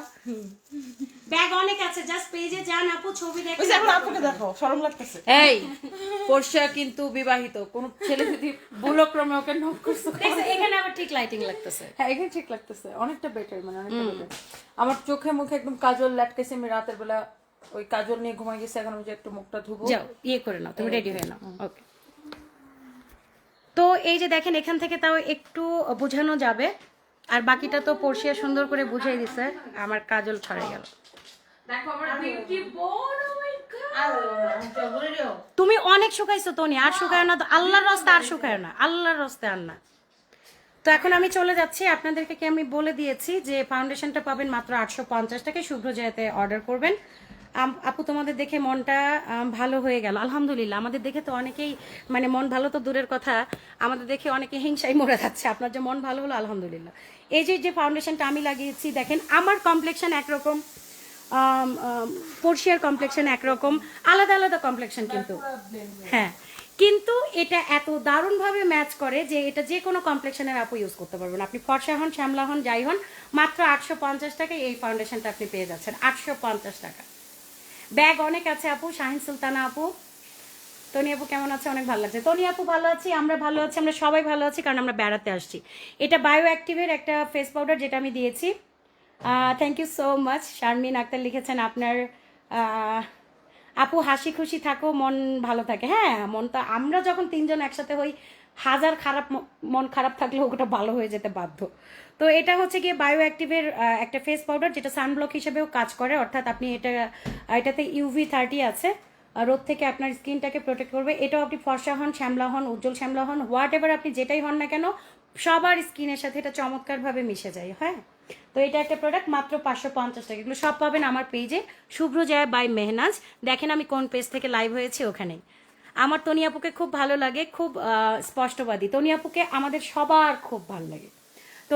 [SPEAKER 1] ব্যাগ অনেক আছে, জাস্ট পেজে যান আপু, ছবি
[SPEAKER 3] ওই
[SPEAKER 1] দেখেন।
[SPEAKER 3] যে এখন আপুকে দেখো, শরম লাগতেছে।
[SPEAKER 2] এই পোর্শিয়া কিন্তু বিবাহিত, কোন ছেলে যদি ভুলক্রমে ওকে নক করছে।
[SPEAKER 1] দেখছো, এখানে আবার ঠিক লাইটিং লাগতেছে।
[SPEAKER 2] হ্যাঁ, এখানে ঠিক লাগতেছে, অনেকটা বেটার, মানে অনেকটা বেটার। আমার চোখে মুখে একদম কাজল লাটকেছে, আমি রাতের বেলা ওই কাজল নিয়ে ঘুমাই গেছি, এখন আমি যে একটু মুখটা ধুবো।
[SPEAKER 1] যাও ইয়ে করে নাও, তুমি রেডি হয়ে নাও। ওকে, তো এই যে দেখেন, এখান থেকে তাও একটু বোঝানো যাবে, আর বাকিটা তো পড়শিয়া সুন্দর করে বুঝাই দিছে। আমার কাজল ছড়াই গেল।
[SPEAKER 2] দেখো আমার বিউটি বোন, ও মাই গড।
[SPEAKER 1] তুমি অনেক শুকাইছো তনি, আর শুকায় না তো, আল্লাহর রাস্তে আর শুকায় না, আল্লাহর রাস্তে আর না। তো এখন আমি চলে যাচ্ছি। আপনাদেরকে কি আমি বলে দিয়েছি যে ফাউন্ডেশনটা পাবেন মাত্র 850 টাকায়, শুভ্রজয়াতে অর্ডার করবেন। আপু তোমাদের দেখে মনটা ভালো হয়ে গেল, আলহামদুলিল্লাহ। আমাদের দেখে তো অনেকেই, মানে মন ভালো তো দূরের কথা, আমাদের দেখে অনেকে হিংসাই মরে যাচ্ছে। আপনার যে মন ভালো হলো, আলহামদুলিল্লাহ। এই যে ফাউন্ডেশনটা আমি লাগিয়েছি, দেখেন আমার কমপ্লেকশন একরকম, পর্শিয়ার কমপ্লেকশন একরকম, আলাদা আলাদা কমপ্লেকশন কিন্তু, হ্যাঁ, কিন্তু এটা এত দারুণভাবে ম্যাচ করে যে এটা যে কোনো কমপ্লেকশনের আপু ইউজ করতে পারবেন। আপনি ফর্সা হন, শ্যামলা হন, যাই হন, মাত্র 850 টাকায় এই ফাউন্ডেশনটা আপনি পেয়ে যাচ্ছেন। 850 টাকা। ব্যাগ অনেক আছে আপু, শাহিন সুলতানা আপু। তনি আপু কেমন আছে? অনেক ভালো লাগছে। তনি আপু ভালো আছি, আমরা ভালো আছি, আমরা সবাই ভালো আছি, কারণ আমরা বেড়াতে আসছি। এটা বায়ো অ্যাক্টিভের একটা ফেস পাউডার, যেটা আমি দিয়েছি। Thank you so much. Sharmin Akter লিখেছেন আপনার আপু হাসি খুশি থাকো, মন ভালো থাকে। হ্যাঁ, মনটা আমরা যখন তিনজন একসাথে হই, হাজার খারাপ মন খারাপ থাকলেও ওটা ভালো হয়ে যেতে বাধ্য। তো এটা হচ্ছে গিয়ে বায়ো অ্যাক্টিভের একটা ফেস পাউডার, যেটা সানব্লক হিসেবেও কাজ করে, অর্থাৎ আপনি এটাতে UV30 আছে, রোদ থেকে আপনার স্কিনটাকে প্রোটেক্ট করবে। এটাও আপনি ফর্সা হন, শ্যামলা হন, উজ্জ্বল শ্যামলা হন, হোয়াট এভার আপনি যেটাই হন না কেন, সবার স্কিনের সাথে এটা চমৎকারভাবে মিশে যায়। হ্যাঁ, তো এটা একটা প্রোডাক্ট মাত্র 550 টাকা। এগুলো সব পাবেন আমার পেজে, শুভ্র জয়া বাই মেহনাজ। দেখেন আমি কোন পেজ থেকে লাইভ হয়েছি ওখানেই। আমার তনিয়াপুকে খুব ভালো লাগে, খুব স্পষ্টবাদী। তনিয়াপুকে আমাদের সবার খুব ভালো লাগে। তো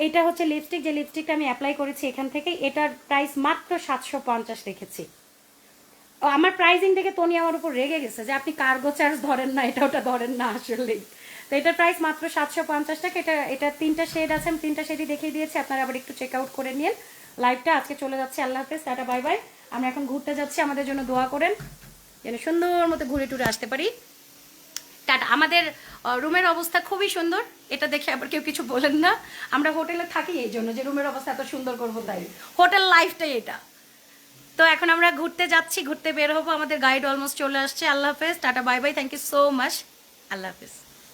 [SPEAKER 1] এটা হচ্ছে লিপস্টিক, যে লিপস্টিকটা আমি অ্যাপ্লাই করেছি এখান থেকে। এটার প্রাইস মাত্র 750 রেখেছি। ও আমার প্রাইসিং দেখে তনি আমার উপর রেগে গেছে যে আপনি কার্গো চার্জ ধরেন না, এটা ওটা ধরেন না আসলেই। তো এটার প্রাইস মাত্র 750 টাকা। এটা 3টা শেড আছে, আমি 3টা শেডই দেখিয়ে দিয়েছি, আপনারা আবার একটু চেক আউট করে নিন। লাইভটা আজকে চলে যাচ্ছে, আল্লাহ হাফেজ, টাটা বাই বাই। আমরা এখন ঘুরতে যাচ্ছি, আমাদের জন্য দোয়া করেন যেন সুন্দর মতো ঘুরে টুরে আসতে পারি। টাটা। আমাদের রুমের অবস্থা খুবই সুন্দর, এটা দেখে আবার কেউ কিছু বলেন না। আমরা হোটেলে থাকি এই জন্য যে রুমের অবস্থা এত সুন্দর করবো, তাই হোটেল লাইফটাই এটা। তো এখন আমরা ঘুরতে যাচ্ছি, ঘুরতে বের হবো, আমাদের গাইড অলমোস্ট চলে আসছে। আল্লাহ হাফেজ, tata bye bye, thank you so much, আল্লাহ হাফেজ।